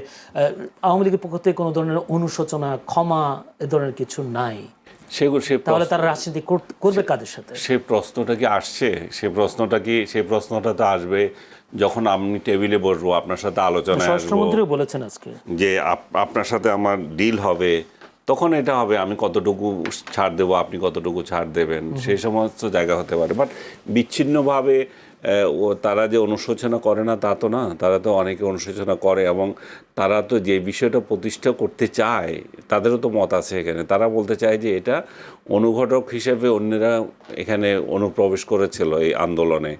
আওয়ামী লীগের পক্ষ থেকে কোনো ধরনের অনুশোচনা, ক্ষমা, এ ধরনের কিছু নাই? সেগুলো তাহলে তারা রাজনীতি করবে কাদের সাথে? সেই প্রশ্নটা কি আসছে? সেই প্রশ্নটা তো আসবে যখন আমি টেবিলে বসবো, আপনার সাথে আলোচনায় আসবো, স্বরাষ্ট্রমন্ত্রীও বলেছেন আজকে যে আপনার সাথে আমার ডিল হবে, তখন এটা হবে আমি কতটুকু ছাড় দেবো, আপনি কতটুকু ছাড় দেবেন, সেই সমস্ত জায়গা হতে পারে। বাট বিচ্ছিন্নভাবে তারা যে অনুশোচনা করে না তা তো না, তারা তো অনেকে অনুশোচনা করে, এবং তারা তো যে বিষয়টা প্রতিষ্ঠা করতে চায় তাদেরও তো মত আছে এখানে। তারা বলতে চায় যে এটা অনুঘটক হিসেবে অন্যরা এখানে অনুপ্রবেশ করেছিল এই আন্দোলনে,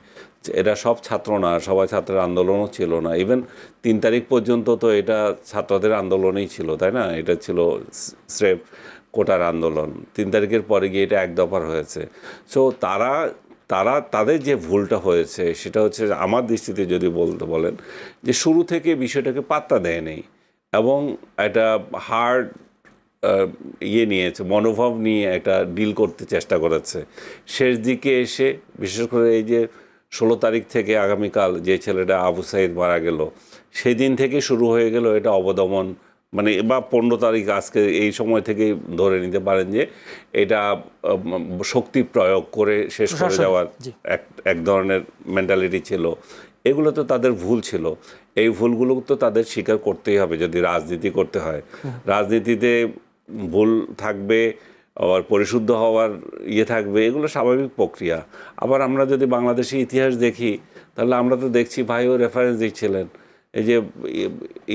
এরা সব ছাত্র না, সবাই ছাত্রের আন্দোলনও ছিল না। ইভেন 3 তারিখ পর্যন্ত তো এটা ছাত্রদের আন্দোলনই ছিল, তাই না? এটা ছিল স্রেফ কোটার আন্দোলন। 3 তারিখের পরে গিয়ে এটা এক দফার হয়েছে। সো তাদের যে ভুলটা হয়েছে সেটা হচ্ছে, আমার দৃষ্টিতে যদি বলেন, যে শুরু থেকে বিষয়টাকে পাত্তা দেয়নি এবং একটা হার্ড নিয়েছে, মনোভাব নিয়ে একটা ডিল করতে চেষ্টা করেছে। শেষ দিকে এসে বিশেষ করে এই যে 16 তারিখ থেকে আগামীকাল যে ছেলেটা আবু সাইদ মারা গেল, সেই দিন থেকে শুরু হয়ে গেল এটা অবদমন, মানে বা 15 তারিখ আজকে এই সময় থেকে ধরে নিতে পারেন যে এটা শক্তি প্রয়োগ করে শেষ করে যাওয়ার এক ধরনের মেন্টালিটি ছিল। এগুলো তো তাদের ভুল ছিল, এই ভুলগুলো তো তাদের স্বীকার করতেই হবে যদি রাজনীতি করতে হয়। রাজনীতিতে ভুল থাকবে, আবার পরিশুদ্ধ হওয়ার থাকবে, এগুলো স্বাভাবিক প্রক্রিয়া। আবার আমরা যদি বাংলাদেশি ইতিহাস দেখি তাহলে আমরা তো দেখছি, ভাইও রেফারেন্স দিচ্ছিলেন, এই যে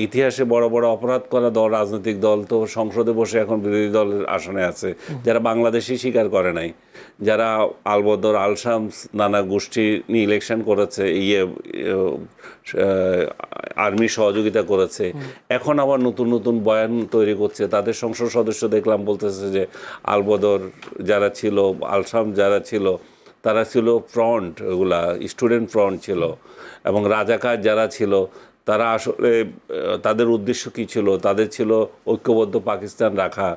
ইতিহাসে বড় বড় অপরাধ করা দল, রাজনৈতিক দল তো সংসদে বসে এখন বিরোধী দলের আসনে আছে, যারা বাংলাদেশই স্বীকার করে নাই, যারা আলবদর, আলশামস নানা গোষ্ঠী নিয়ে ইলেকশন করেছে, আর্মি সহযোগিতা করেছে, এখন আবার নতুন নতুন বয়ান তৈরি করছে। তাদের সংসদ সদস্য দেখলাম বলতেছে যে আলবদর যারা ছিল, আলশাম যারা ছিল, তারা ছিল ফ্রন্ট, ওগুলা স্টুডেন্ট ফ্রন্ট ছিল, এবং রাজাকার যারা ছিল তারা আসলে তাদের উদ্দেশ্য কী ছিল, তাদের ছিল ঐক্যবদ্ধ পাকিস্তান রাখা।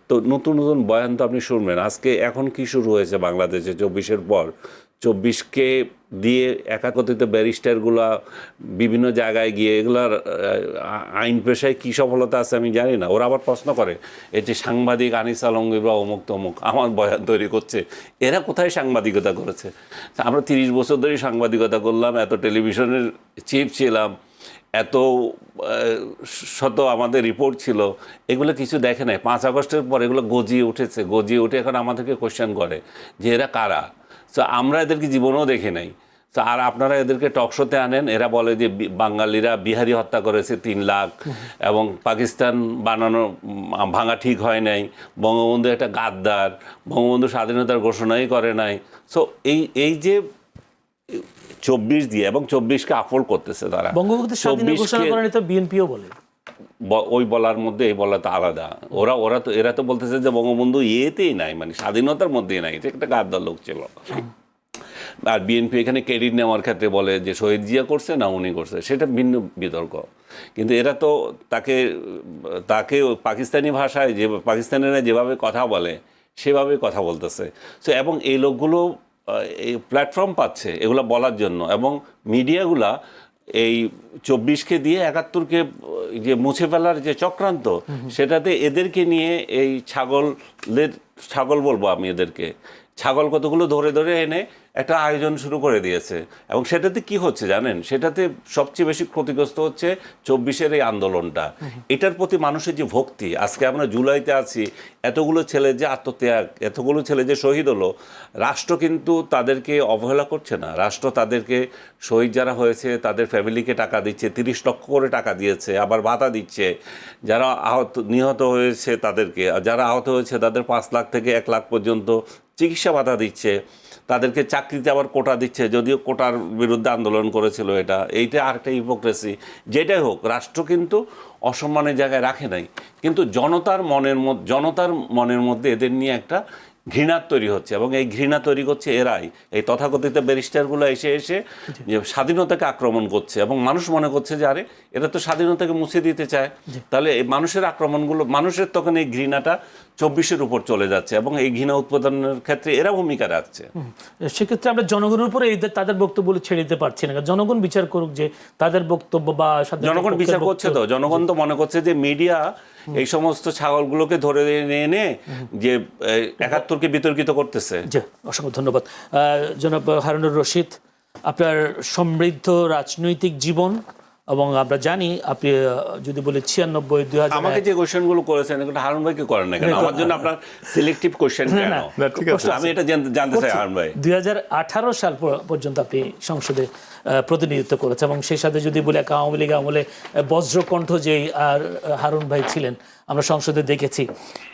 তো নতুন নতুন বয়ান তো আপনি শুনবেন। আজকে এখন কি শুরু হয়েছে বাংলাদেশে 24-এর পর? 24কে দিয়ে একাকতিত ব্যারিস্টারগুলা বিভিন্ন জায়গায় গিয়ে এগুলার আইন পেশায় কী সফলতা আছে আমি জানি না। ওরা আবার প্রশ্ন করে, এই যে সাংবাদিক আনিস আলমগীর বা অমুক তমুক আমার বয়ান তৈরি করছে, এরা কোথায় সাংবাদিকতা করেছে? আমরা 30 বছর ধরেই সাংবাদিকতা করলাম, এত টেলিভিশনের চিফ ছিলাম, এত শত আমাদের রিপোর্ট ছিল, এগুলো কিছু দেখে নাই। 5 আগস্টের পর এগুলো গজিয়ে উঠেছে, গজিয়ে উঠে এখন আমাদেরকে কোয়েশ্চেন করে যে এরা কারা। তো আমরা এদেরকে জীবনেও দেখে নাই। তো আর আপনারা এদেরকে টকশোতে আনেন, এরা বলে যে বাঙালিরা বিহারি হত্যা করেছে 3 লাখ, এবং পাকিস্তান ভাঙা ঠিক হয় নাই, বঙ্গবন্ধু একটা গাদ্দার, বঙ্গবন্ধু স্বাধীনতার ঘোষণাই করে নাই। সো এই যে 24 দিয়ে, এবং 24কে আপহোল্ড করতেছে তারা। বঙ্গবন্ধু স্বাধীনতা ঘোষণা করেন তো বিএনপিও বলে, ওই বলার মধ্যে এই বলা তো আলাদা। এরা তো বলতেছে যে বঙ্গবন্ধু ইয়েতেই নাই, মানে স্বাধীনতার মধ্যেই নাই, এটা একটা গাদ্দার লোক ছিল। আর বিএনপি এখানে ক্রেডিট নেওয়ার ক্ষেত্রে বলে যে শহীদ জিয়া করছে না উনি করছে, সেটা ভিন্ন বিতর্ক। কিন্তু এরা তো তাকে পাকিস্তানি ভাষায়, যে পাকিস্তানিরা যেভাবে কথা বলে সেভাবে কথা বলতেছে। সো এবং এই লোকগুলো এই প্ল্যাটফর্ম পাচ্ছে এগুলো বলার জন্য, এবং মিডিয়াগুলা এই 24কে দিয়ে 71কে যে মুছে ফেলার যে চক্রান্ত, সেটাতে এদেরকে নিয়ে এই ছাগল বলবো আমি এদেরকে, ছাগল কতগুলো ধরে ধরে এনে একটা আয়োজন শুরু করে দিয়েছে। এবং সেটাতে কি হচ্ছে জানেন? সেটাতে সবচেয়ে বেশি ক্ষতিগ্রস্ত হচ্ছে 24-এর এই আন্দোলনটা। এটার প্রতি মানুষের যে ভক্তি, আজকে আমরা জুলাইতে আছি, এতগুলো ছেলে যে আত্মত্যাগ, এতগুলো ছেলে যে শহীদ হলো, রাষ্ট্র কিন্তু তাদেরকে অবহেলা করছে না। রাষ্ট্র তাদেরকে, শহীদ যারা হয়েছে তাদের ফ্যামিলিকে টাকা দিচ্ছে, 30 লক্ষ করে টাকা দিয়েছে, আবার ভাতা দিচ্ছে। যারা নিহত হয়েছে তাদেরকে, যারা আহত হয়েছে তাদের 5 লাখ থেকে 1 লাখ পর্যন্ত চিকিৎসা ভাতা দিচ্ছে, তাদেরকে চাকরিতে আবার কোটা দিচ্ছে, যদিও কোটার বিরুদ্ধে আন্দোলন করেছিল। এইটা আরেকটা হিপোক্রেসি। যেটাই হোক, রাষ্ট্র কিন্তু অসম্মানের জায়গায় রাখে নাই, কিন্তু জনতার মনের মধ্যে এদের নিয়ে একটা ঘৃণার তৈরি হচ্ছে, এবং এই ঘৃণা তৈরি করছে এরাই, এই তথাকথিত ব্যারিস্টারগুলো এসে এসে যে স্বাধীনতাকে আক্রমণ করছে, এবং মানুষ মনে করছে যে আরে এরা তো স্বাধীনতাকে মুছে দিতে চায়, তাহলে এই মানুষের আক্রমণগুলো, মানুষের তখন এই ঘৃণাটা 24-এর উপর চলে যাচ্ছে, এবং এই ঘৃণা উৎপাদনের ক্ষেত্রে এরা ভূমিকা রাখছে। সেক্ষেত্রে আমরা জনগণের উপরে তাদের বক্তব্য ছেড়ে দিতে পারছি না, জনগণ বিচার করুক যে তাদের বক্তব্য বা জনগণ বিচার করছে। তো জনগণ তো মনে করছে যে মিডিয়া এই সমস্ত ছাগলগুলোকে ধরে এনে যে ৭১কে বিতর্কিত করতেছে। জি, অসংখ্য ধন্যবাদ জনাব হারুনুর রশিদ। আপনার সমৃদ্ধ রাজনৈতিক জীবন, এবং আমরা জানি আপনি যদি বলি 96, 2000, আমাকে যে কোশ্চেনগুলো করেছেন এগুলো হারুন ভাইকে করেন না কেন? আমার জন্য আপনার সিলেক্টিভ কোশ্চেন কেন? আমি এটা জানতে চাই হারুন ভাই। 2018 সাল পর্যন্ত আপনি সংসদে প্রতিনিধিত্ব করেছেন, এবং সেই সাথে যদি বলি আওয়ামী লীগ আমলে বজ্রকণ্ঠ যেই হারুন ভাই ছিলেন আমরা সংসদে দেখেছি।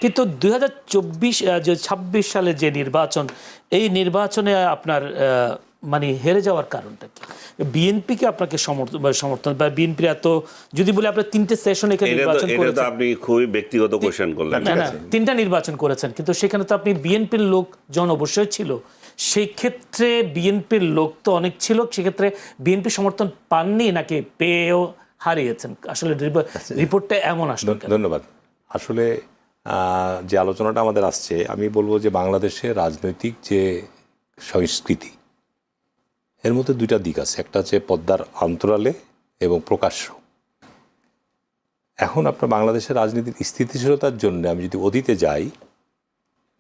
কিন্তু 2026 সালে যে নির্বাচন, এই নির্বাচনে আপনার মানে হেরে যাওয়ার কারণটা কি? বিএনপিকে আপনাকে সমর্থন বা বিএনপির এত, যদি বলি আপনার 3টে সেশন এখানে নির্বাচন করেছেন, আপনি খুবই ব্যক্তিগত কোশ্চেন করলেন। না 3টা নির্বাচন করেছেন, কিন্তু সেখানে তো আপনি বিএনপির লোকজন অবশ্যই ছিল, সেই ক্ষেত্রে বিএনপির লোক তো অনেক ছিল, সেক্ষেত্রে বিএনপি সমর্থন পাননি নাকি পেয়েও হারিয়েছেন? আসলে রিপোর্টটা এমন আসলে। ধন্যবাদ। আসলে যে আলোচনাটা আমাদের আসছে, আমি বলবো যে বাংলাদেশের রাজনৈতিক যে সংস্কৃতি, এর মধ্যে 2টা দিক আছে। একটা হচ্ছে পদ্মার অন্তরালে এবং প্রকাশ্য। এখন আপনার বাংলাদেশের রাজনীতির স্থিতিশীলতার জন্য আমি যদি অতীতে যাই,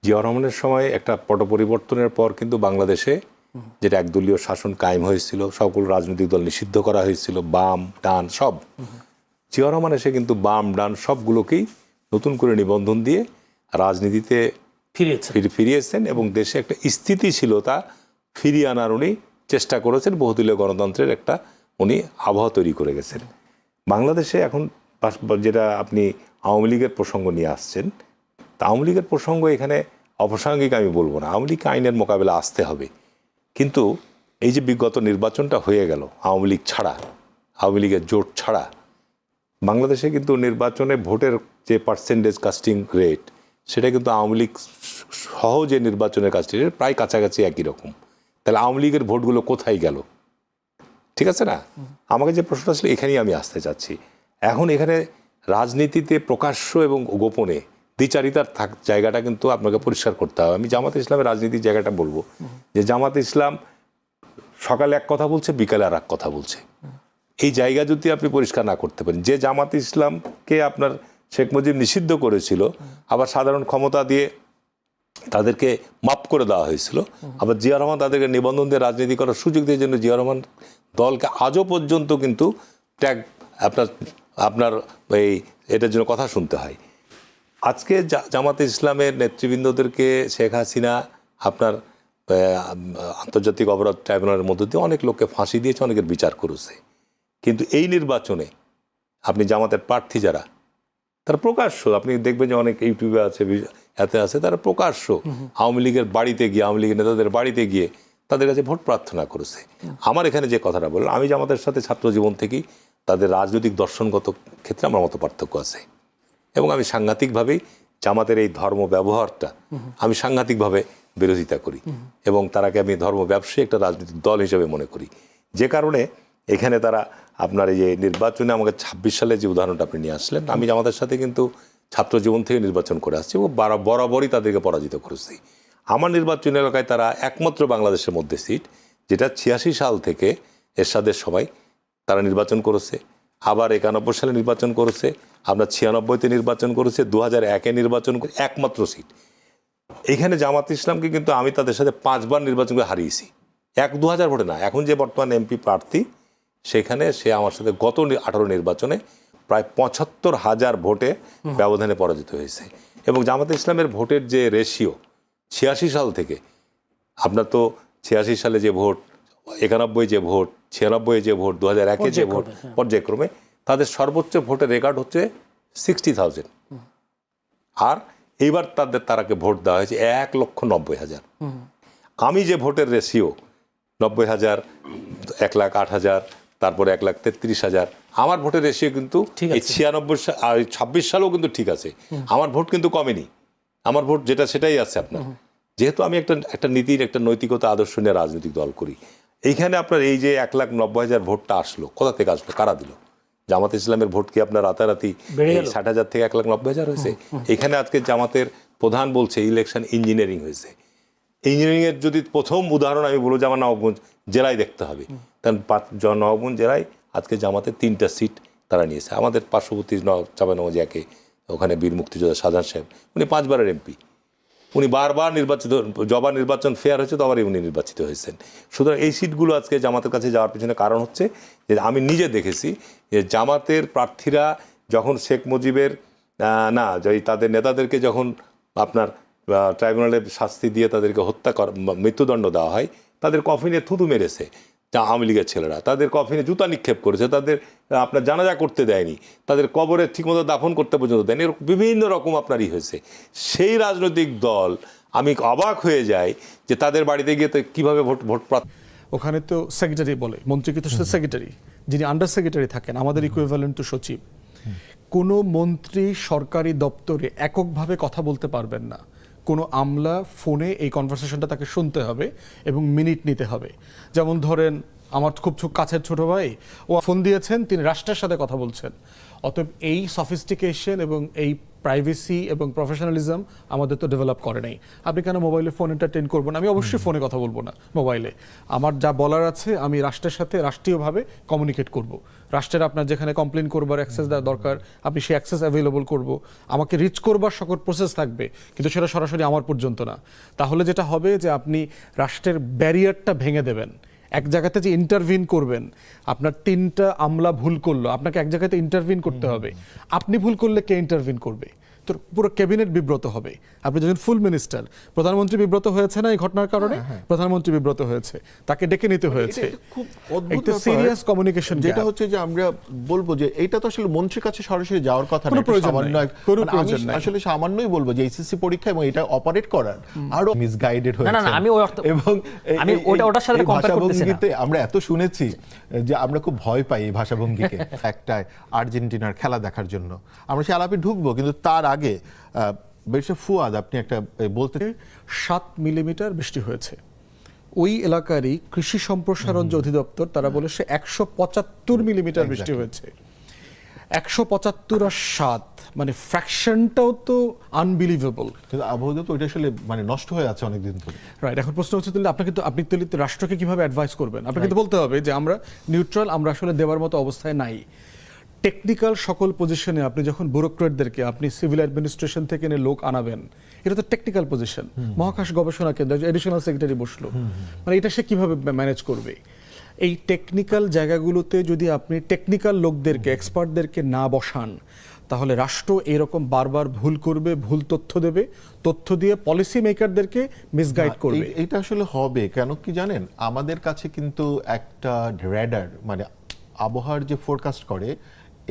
জিয়া রহমানের সময় একটা পট পরিবর্তনের পর কিন্তু বাংলাদেশে যেটা একদলীয় শাসন কায়েম হয়েছিল, সবগুলো রাজনৈতিক দল নিষিদ্ধ করা হয়েছিল, বাম ডান সব। জিয়া রহমান এসে কিন্তু বাম ডান সবগুলোকেই নতুন করে নিবন্ধন দিয়ে রাজনীতিতে ফিরিয়েছেন, এবং দেশে একটা স্থিতিশীলতা ফিরিয়ে আনার উনি চেষ্টা করেছেন, বহুদলীয় গণতন্ত্রের একটা উনি আবহাওয়া তৈরি করে গেছেন। বাংলাদেশে এখন যেটা আপনি আওয়ামী লীগের প্রসঙ্গ নিয়ে আসছেন, তা আওয়ামী লীগের প্রসঙ্গ এখানে অপ্রাসঙ্গিক আমি বলবো না। আওয়ামী লীগকে আইনের মোকাবেলা আসতে হবে, কিন্তু এই যে বিগত নির্বাচনটা হয়ে গেল আওয়ামী লীগ ছাড়া, আওয়ামী লীগের জোট ছাড়া, বাংলাদেশে কিন্তু নির্বাচনে ভোটের যে পার্সেন্টেজ কাস্টিং রেট, সেটা কিন্তু আওয়ামী লীগ সহ যে নির্বাচনের কাস্টিং রেট প্রায় কাছাকাছি একই রকম। তাহলে আওয়ামী লীগের ভোটগুলো কোথায় গেল? ঠিক আছে না? আমাকে যে প্রশ্নটা ছিল এখানেই আমি আসতে চাচ্ছি। এখন এখানে রাজনীতিতে প্রকাশ্য এবং গোপনে দ্বিচারিতার জায়গাটা কিন্তু আপনাকে পরিষ্কার করতে হবে। আমি জামাত ইসলামের রাজনীতির জায়গাটা বলবো যে জামাত ইসলাম সকালে এক কথা বলছে, বিকালে আর এক কথা বলছে। এই জায়গা যদি আপনি পরিষ্কার না করতে পারেন, যে জামাত ইসলামকে আপনার শেখ মুজিব নিষিদ্ধ করেছিল, আবার সাধারণ ক্ষমতা দিয়ে তাদেরকে মাপ করে দেওয়া হয়েছিল, আবার জিয়া রহমান তাদেরকে নিবন্ধন দিয়ে রাজনীতি করার সুযোগ দেওয়ার জন্য জিয়া রহমান দলকে আজও পর্যন্ত কিন্তু ট্যাগ আপনার এই এটার জন্য কথা শুনতে হয়। আজকে জামাতে ইসলামের নেতৃবৃন্দদেরকে শেখ হাসিনা আপনার আন্তর্জাতিক অপরাধ ট্রাইব্যুনালের মধ্য দিয়ে অনেক লোককে ফাঁসি দিয়েছে, অনেকের বিচার করেছে। কিন্তু এই নির্বাচনে আপনি জামাতের প্রার্থী যারা, তারা প্রকাশ্য, আপনি দেখবেন যে অনেক ইউটিউবে আছে, এতে আছে, তারা প্রকাশ্য আওয়ামী লীগের বাড়িতে গিয়ে, আওয়ামী লীগের নেতাদের বাড়িতে গিয়ে তাদের কাছে ভোট প্রার্থনা করেছে। আমার এখানে যে কথাটা বললাম, আমি জামাতের সাথে ছাত্র জীবন থেকেই তাদের রাজনৈতিক দর্শনগত ক্ষেত্রে আমার মতো পার্থক্য আছে, এবং আমি সাংঘাতিকভাবেই জামাতের এই ধর্ম ব্যবহারটা আমি সাংঘাতিকভাবে বিরোধিতা করি, এবং তারাকে আমি ধর্ম ব্যবসায়ী একটা রাজনৈতিক দল হিসেবে মনে করি। যে কারণে এখানে তারা আপনার এই যে নির্বাচনে আমাকে 26 সালে যে উদাহরণটা আপনি নিয়ে আসলেন, আমি জামাতের সাথে কিন্তু ছাত্র জীবন থেকে নির্বাচন করে আসছি এবং বরাবরই তাদেরকে পরাজিত করেছি। আমার নির্বাচন এলাকায় তারা একমাত্র বাংলাদেশের মধ্যে সিট, যেটা 86 সাল থেকে এরশাদের সময় তারা নির্বাচন করেছে, আবার 91 সালে নির্বাচন করেছে, আমরা 96-তে নির্বাচন করেছে, 2001-এ নির্বাচন করে একমাত্র সিট। এইখানে জামাত ইসলামকে কিন্তু আমি তাদের সাথে 5 বার নির্বাচন করে হারিয়েছি, 1-2000 ভোটে না। এখন যে বর্তমান এমপি প্রার্থী, সেখানে সে আমার সাথে গত 18 নির্বাচনে প্রায় 75,000 ভোটে ব্যবধানে পরাজিত হয়েছে। এবং জামাত ইসলামের ভোটের যে রেশিও 86 সাল থেকে, আপনার তো 86 সালে যে ভোট, 91 যে ভোট, 96 যে ভোট, 2001-এ যে ভোট, পর্যায়ক্রমে তাদের সর্বোচ্চ ভোটের রেকর্ড হচ্ছে 60,000। আর এইবার তারাকে ভোট দেওয়া হয়েছে 1,90,000। আমি যে ভোটের রেশিও 90,000, 1,08,000, তারপরে 1,33,000, আমার ভোটের রেশিও কিন্তু এই 26 সালেও কিন্তু ঠিক আছে। আমার ভোট কিন্তু কমেনি, আমার ভোট যেটা সেটাই আছে আপনার। যেহেতু আমি একটা নীতির একটা নৈতিকতা আদর্শ নিয়ে রাজনৈতিক দল করি, এইখানে আপনার এই যে 1,90,000 ভোটটা আসলো, কোথা থেকে আসলো, কারা দিল? জামাত ইসলামের ভোট কি আপনার রাতারাতি 60,000 থেকে 1,90,000 হয়েছে? এখানে আজকে জামাতের প্রধান বলছে ইলেকশন ইঞ্জিনিয়ারিং হয়েছে। ইঞ্জিনিয়ারিংয়ের যদি প্রথম উদাহরণ আমি বলবো যে আমার নবাবগঞ্জ জেলায় দেখতে হবে, কারণ নবাবগঞ্জ জেলায় আজকে জামাতের 3টা সিট তারা নিয়েছে। আমাদের পার্শ্ববর্তী চাঁপাইনবাবগঞ্জ একে, ওখানে বীর মুক্তিযোদ্ধা শাহজাহান সাহেব, উনি 5 বারের এমপি, উনি বারবার নির্বাচিত, যবার নির্বাচন ফেয়ার হয়েছে তবারই উনি নির্বাচিত হয়েছেন। সুতরাং এই সিটগুলো আজকে জামাতের কাছে যাওয়ার পিছনে কারণ হচ্ছে যে আমি নিজে দেখেছি যে জামাতের প্রার্থীরা যখন শেখ মুজিবের তাদের নেতাদেরকে যখন আপনার ট্রাইব্যুনালে শাস্তি দিয়ে তাদেরকে মৃত্যুদণ্ড দেওয়া হয়, তাদের কফিনে থুতু মেরেছে আওয়ামী লীগের ছেলেরা, তাদের কফিনে জুতা নিক্ষেপ করেছে, তাদের আপনার জানাজা করতে দেয়নি, তাদের কবরে ঠিকমতো দাফন করতে পর্যন্ত দেয়নি, বিভিন্ন রকম আপনারই হয়েছে। সেই রাজনৈতিক দল, আমি অবাক হয়ে যাই যে তাদের বাড়িতে গিয়ে তো কীভাবে ভোট ওখানে তো সেক্রেটারি বলে, মন্ত্রীকে তো সেক্রেটারি, যিনি আন্ডার সেক্রেটারি থাকেন, আমাদের ইকুইভ্যালেন্ট তো সচিব। কোনো মন্ত্রী সরকারি দপ্তরে এককভাবে কথা বলতে পারবেন না। কোনো আমলা ফোনে এই কনভারসেশনটা তাকে শুনতে হবে এবং মিনিট নিতে হবে। যেমন ধরেন আমার খুব কাছের ছোট ভাই, ও ফোন দিয়েছেন, তিনি রাষ্ট্রের সাথে কথা বলছেন। অতএব এই সফিস্টিকেশন এবং এই প্রাইভেসি এবং প্রফেশনালিজম আমাদের তো ডেভেলপ করে নাই। আপনি কেন মোবাইলে ফোন এন্টারটেইন করবো না? আমি অবশ্যই ফোনে কথা বলবো না, মোবাইলে আমার যা বলার আছে আমি রাষ্ট্রের সাথে রাষ্ট্রীয়ভাবে কমিউনিকেট করব। রাষ্ট্রের আপনার যেখানে কমপ্লেন করবার অ্যাক্সেস দেওয়া দরকার, আপনি সেই অ্যাক্সেস অ্যাভেলেবল করব। আমাকে রিচ করবার সকল প্রসেস থাকবে, কিন্তু সেটা সরাসরি আমার পর্যন্ত না। তাহলে যেটা হবে যে আপনি রাষ্ট্রের ব্যারিয়ারটা ভেঙে দেবেন। এক জায়গাতে যে ইন্টারভিন করবেন, আপনার 3টা আমলা ভুল করলো, আপনাকে এক জায়গাতে ইন্টারভিন করতে হবে। আপনি ভুল করলে কে ইন্টারভিন করবে? তো পুরো ক্যাবিনেট বিব্রত হবে। আপনি যখন ফুল মিনিস্টার, প্রধানমন্ত্রী বিব্রত হয়েছে না এই ঘটনার কারণে? প্রধানমন্ত্রী বিব্রত হয়েছে, তাকে ডেকে নিতে হয়েছে। খুব অদ্ভুত সিরিয়াস কমিউনিকেশন, যেটা হচ্ছে যে আমরা বলবো যে এইটা তো আসলে মন্ত্রীর কাছে সরাসরি যাওয়ার কথা না, আমি আসলে সামান্যই বলবো যে এইচএসসি পরীক্ষা এবং এটা অপারেট করার আরো মিসগাইডেড হয়েছে। না আমি এবং আমি ওটার সাথে কম্পেয়ার করতেছি না। আমরা এত শুনেছি যে আমরা খুব ভয় পাই এই ভাষাভঙ্গিকে। একটা আর্জেন্টিনার খেলা দেখার জন্য আমরা সে আলাপে ঢুকবো, কিন্তু তার আগে ব্যারিস্টার ফুয়াদ, আপনি একটা বলতে 7 মিলিমিটার বৃষ্টি হয়েছে। ওই এলাকারই কৃষি সম্প্রসারণ যে অধিদপ্তর, তারা বলে সে 175 মিলিমিটার বৃষ্টি হয়েছে। 175 আর 7 মানে ফ্র্যাকশনটাও তো আনবিলিভেবল। কিন্তু আবহাওয়া তো ওইটা আসলে মানে নষ্ট হয়ে আছে অনেকদিন ধরে। রাইট, এখন প্রশ্ন হচ্ছে তাহলে আপনি রাষ্ট্রকে কিভাবে অ্যাডভাইস করবেন? আপনাকে তো বলতে হবে যে আমরা নিউট্রাল, আমরা আসলে দেওয়ার মতো অবস্থায় নাই। টেকনিক্যাল সকল পজিশনে আপনি যখন ব্যুরোক্রেটদেরকে আপনি সিভিল অ্যাডমিনিস্ট্রেশন থেকে এনে লোক আনাবেন, এটা তো টেকনিক্যাল পজিশন। মহাকাশ গবেষণা কেন্দ্র এডিশনাল সেক্রেটারি বসলো, মানে এটা সে কিভাবে ম্যানেজ করবে? এই টেকনিক্যাল জায়গাগুলোতে যদি আপনি টেকনিক্যাল লোকদেরকে, এক্সপার্টদেরকে না বসান, তাহলে রাষ্ট্র এরকম বারবার ভুল করবে, ভুল তথ্য দেবে, তথ্য দিয়ে পলিসি মেকারদেরকে মিসগাইড করবে। এটা আসলে হবে কেন কি জানেন? আমাদের কাছে কিন্তু একটা র্যাডার, মানে আবহাওয়ার যে ফোরকাস্ট করে,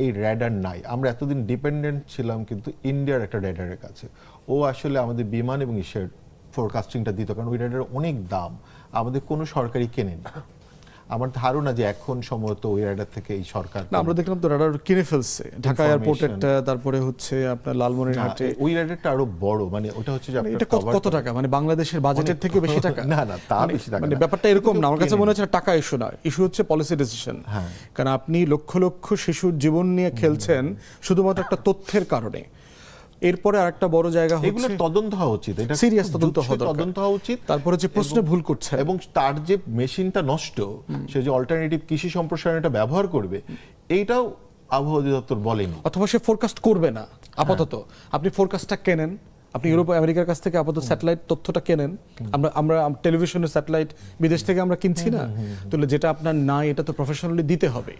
এই র্যাডার নাই। আমরা এতদিন ডিপেন্ডেন্ট ছিলাম কিন্তু ইন্ডিয়ার একটা র্যাডারের কাছে। ও আসলে আমাদের বিমান এবং ইসের ফোরকাস্টিংটা দিত, কারণ ওই র্যাডারের অনেক দাম, আমাদের কোনো সরকারি কেনেনি। আমার ধারণা যে এখন সম্ভবত ওই র্যাডার থেকে এই সরকার, না আমরা দেখলাম তো র্যাডার কিনে ফেলছে, ঢাকা এয়ারপোর্টেরটা, তারপরে হচ্ছে আপনার লালমনিরহাটে। ওই র্যাডারটা আরো বড়, মানে ওটা হচ্ছে যে এটা কত টাকা, মানে বাংলাদেশের বাজেটের থেকে বেশি টাকা? না তা বেশি টাকা, মানে ব্যাপারটা এরকম না। আমার কাছে মনে হচ্ছে টাকা ইস্যু না, ইস্যু হচ্ছে পলিসি ডিসিশন। কারণ আপনি লক্ষ লক্ষ শিশুর জীবন নিয়ে খেলছেন শুধুমাত্র একটা তথ্যের কারণে। এরপরে আরেকটা বড় জায়গা হচ্ছে এগুলো তদন্ত হওয়া উচিত, এটা সিরিয়াস তদন্ত হওয়া উচিত। তারপরে যে প্রশ্নে ভুল করছে এবং তার যে মেশিনটা নষ্ট, সে যে অল্টারনেটিভ কৃষি সম্প্রসারণটা ব্যবহার করবে, এইটাও আবহাওয়া অধিদপ্তর বলেনি, অথবা সে ফোরকাস্ট করবে না আপাতত। আপনি ফোরকাস্টটা কেনেন, আপনি ইউরোপ আমেরিকার কাছ থেকে আপাতত স্যাটেলাইট তথ্যটা কেনেন। আমরা টেলিভিশনের স্যাটেলাইট বিদেশ থেকে আমরা কিনছি না, তাহলে যেটা আপনার নাই এটা তো প্রফেশনালি দিতে হবে।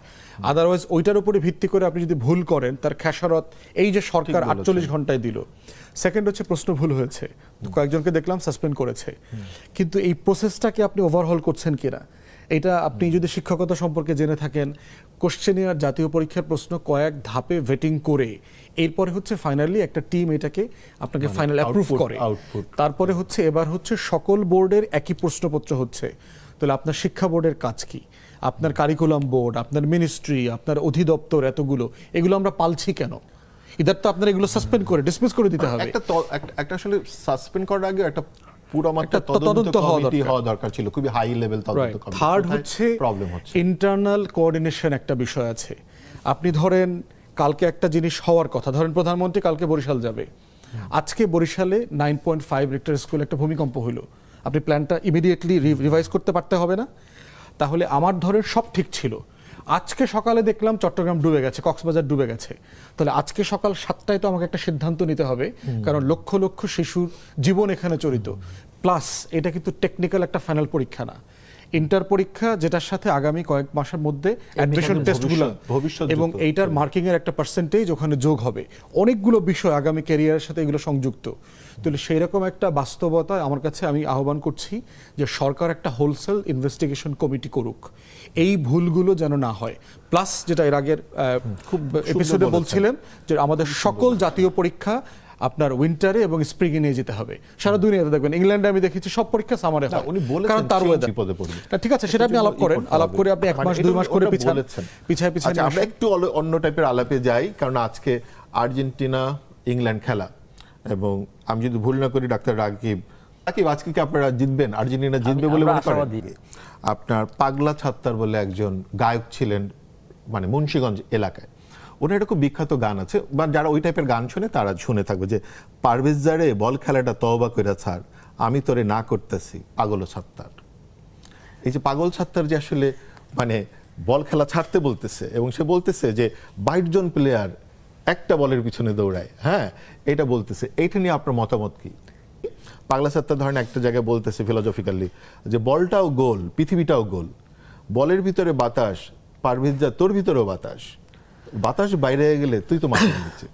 আদারওয়াইজ ওইটার উপরে ভিত্তি করে আপনি যদি ভুল করেন, তার খেসারত এই যে সরকার 48 ঘন্টায় দিল। সেকেন্ড হচ্ছে প্রশ্ন ভুল হয়েছে, কয়েকজনকে দেখলাম সাসপেন্ড করেছে, কিন্তু এই প্রসেসটাকে আপনি ওভারহল করছেন কিনা, এটা আপনি যদি শিক্ষকতা সম্পর্কে জেনে থাকেন, কোশ্চেনিয়ার জাতীয় পরীক্ষার প্রশ্ন কয়েক ধাপে ভেটিং করে এরপরে হচ্ছে ফাইনালি একটা টিম এটাকে আপনাকে ফাইনাল অ্যাপ্রুভ করে। তারপরে হচ্ছে এবার হচ্ছে সকল বোর্ডের একই প্রশ্নপত্র হচ্ছে। তাহলে আপনার শিক্ষা বোর্ডের কাজ কি, আপনার কারিকুলাম বোর্ড, আপনার মিনিস্ট্রি, আপনার অধিদপ্তর, এতগুলো এগুলো আমরা পালছি কেন? ইদার তো আপনার এগুলো সাসপেন্ড করে ডিসমিস করে দিতে হবে। একটা আসলে সাসপেন্ড করার আগে একটা পুরো মাত্রা একটা তদন্ত হওয়া কমিটি দরকার। হওয়া দরকার ছিল, খুবই হাই লেভেল তদন্ত কমিটি। থার্ড হচ্ছে প্রবলেম হচ্ছে ইন্টারনাল কোঅর্ডিনেশন একটা বিষয় আছে। আপনি ধরেন কালকে একটা জিনিস হওয়ার কথা, ধরেন প্রধানমন্ত্রী কালকে বরিশাল যাবে, আজকে বরিশালে 9.5 রিক্টার স্কেলে একটা ভূমিকম্প হলো, আপনি প্ল্যানটা ইমিডিয়েটলি রিভাইজ করতে পারতে হবে না? তাহলে আমার ধরেন সব ঠিক ছিল, আজকে সকালে দেখলাম চট্টগ্রাম ডুবে গেছে, কক্সবাজার ডুবে গেছে, তাহলে আজকে সকাল 7টায় তো আমাকে একটা সিদ্ধান্ত নিতে হবে, কারণ লক্ষ লক্ষ শিশুর জীবন এখানে জড়িত। প্লাস এটা কিন্তু টেকনিক্যাল একটা ফাইনাল পরীক্ষা না, ইন্টার পরীক্ষা, যেটার সাথে আগামী কয়েক মাসের মধ্যে অ্যাডমিশন টেস্টগুলো ভবিষ্যৎ এবং এইটার মার্কিং এর একটা পার্সেন্টেজ ওখানে যোগ হবে, অনেকগুলো বিষয় আগামী ক্যারিয়ারের সাথে এগুলো সংযুক্ত। তাহলে সেই রকম একটা বাস্তবতা আমার কাছে, আমি আহ্বান করছি যে সরকার একটা হোলসেল ইনভেস্টিগেশন কমিটি করুক, এই ভুলগুলো যেন না হয়। প্লাস যেটা এর আগের খুব এপিসোডে বলছিলেন যে আমাদের সকল জাতীয় পরীক্ষা আপনার উইন্টারে এবং স্প্রিং এ নিয়ে যেতে হবে। সারা দুনিয়াতে দেখবেন, ইংল্যান্ডে আমি দেখেছি সব পরীক্ষা সামারে হয়, উনি বলেছেন কারণ তার ওয়েদার বিপদে পড়বে। ঠিক আছে, সেটা আপনি আলাপ করেন, আলাপ করে আপনি 1 মাস 2 মাস করে পিছায় আচ্ছা, আমরা একটু অন্য টাইপের আলাপে যাই, কারণ আজকে আর্জেন্টিনা ইংল্যান্ড খেলা, এবং আমি যদি ভুল না করি ডাক্তার রাকিব, আজকে কি আপনারা জিতবেন, আর্জেন্টিনা জিতবে বলে মনে করেন? আপনার পাগলা ছাত্তার বলে একজন গায়ক ছিলেন, মানে মুন্সিগঞ্জ এলাকায়, ওনার একটা খুব বিখ্যাত গান আছে, বা যারা ওই টাইপের গান শুনে তারা শুনে থাকবে, যে পারভেজ জারে বল খেলাটা তওবা কইরা ছাড়, আমি তোরে না করতেছি পাগল ছাত্তার। এই যে পাগল ছাত্তার যে আসলে মানে বল খেলা ছাড়তে বলতেছে, এবং সে বলতেছে যে 22 জন প্লেয়ার একটা বলের পিছনে দৌড়ায়, হ্যাঁ এটা বলতেছে। এইটা নিয়ে আপনার মতামত কি? পাগলা ছাত্তার ধরেন একটা জায়গায় বলতেছে ফিলোসফিক্যালি যে বলটাও গোল, পৃথিবীটাও গোল, বলের ভিতরে বাতাস, পারভেজ যা তোর ভিতরেও বাতাস, বাতাস বাইরে হয়ে গেলে তুই তো মাঠে নিচ্ছে,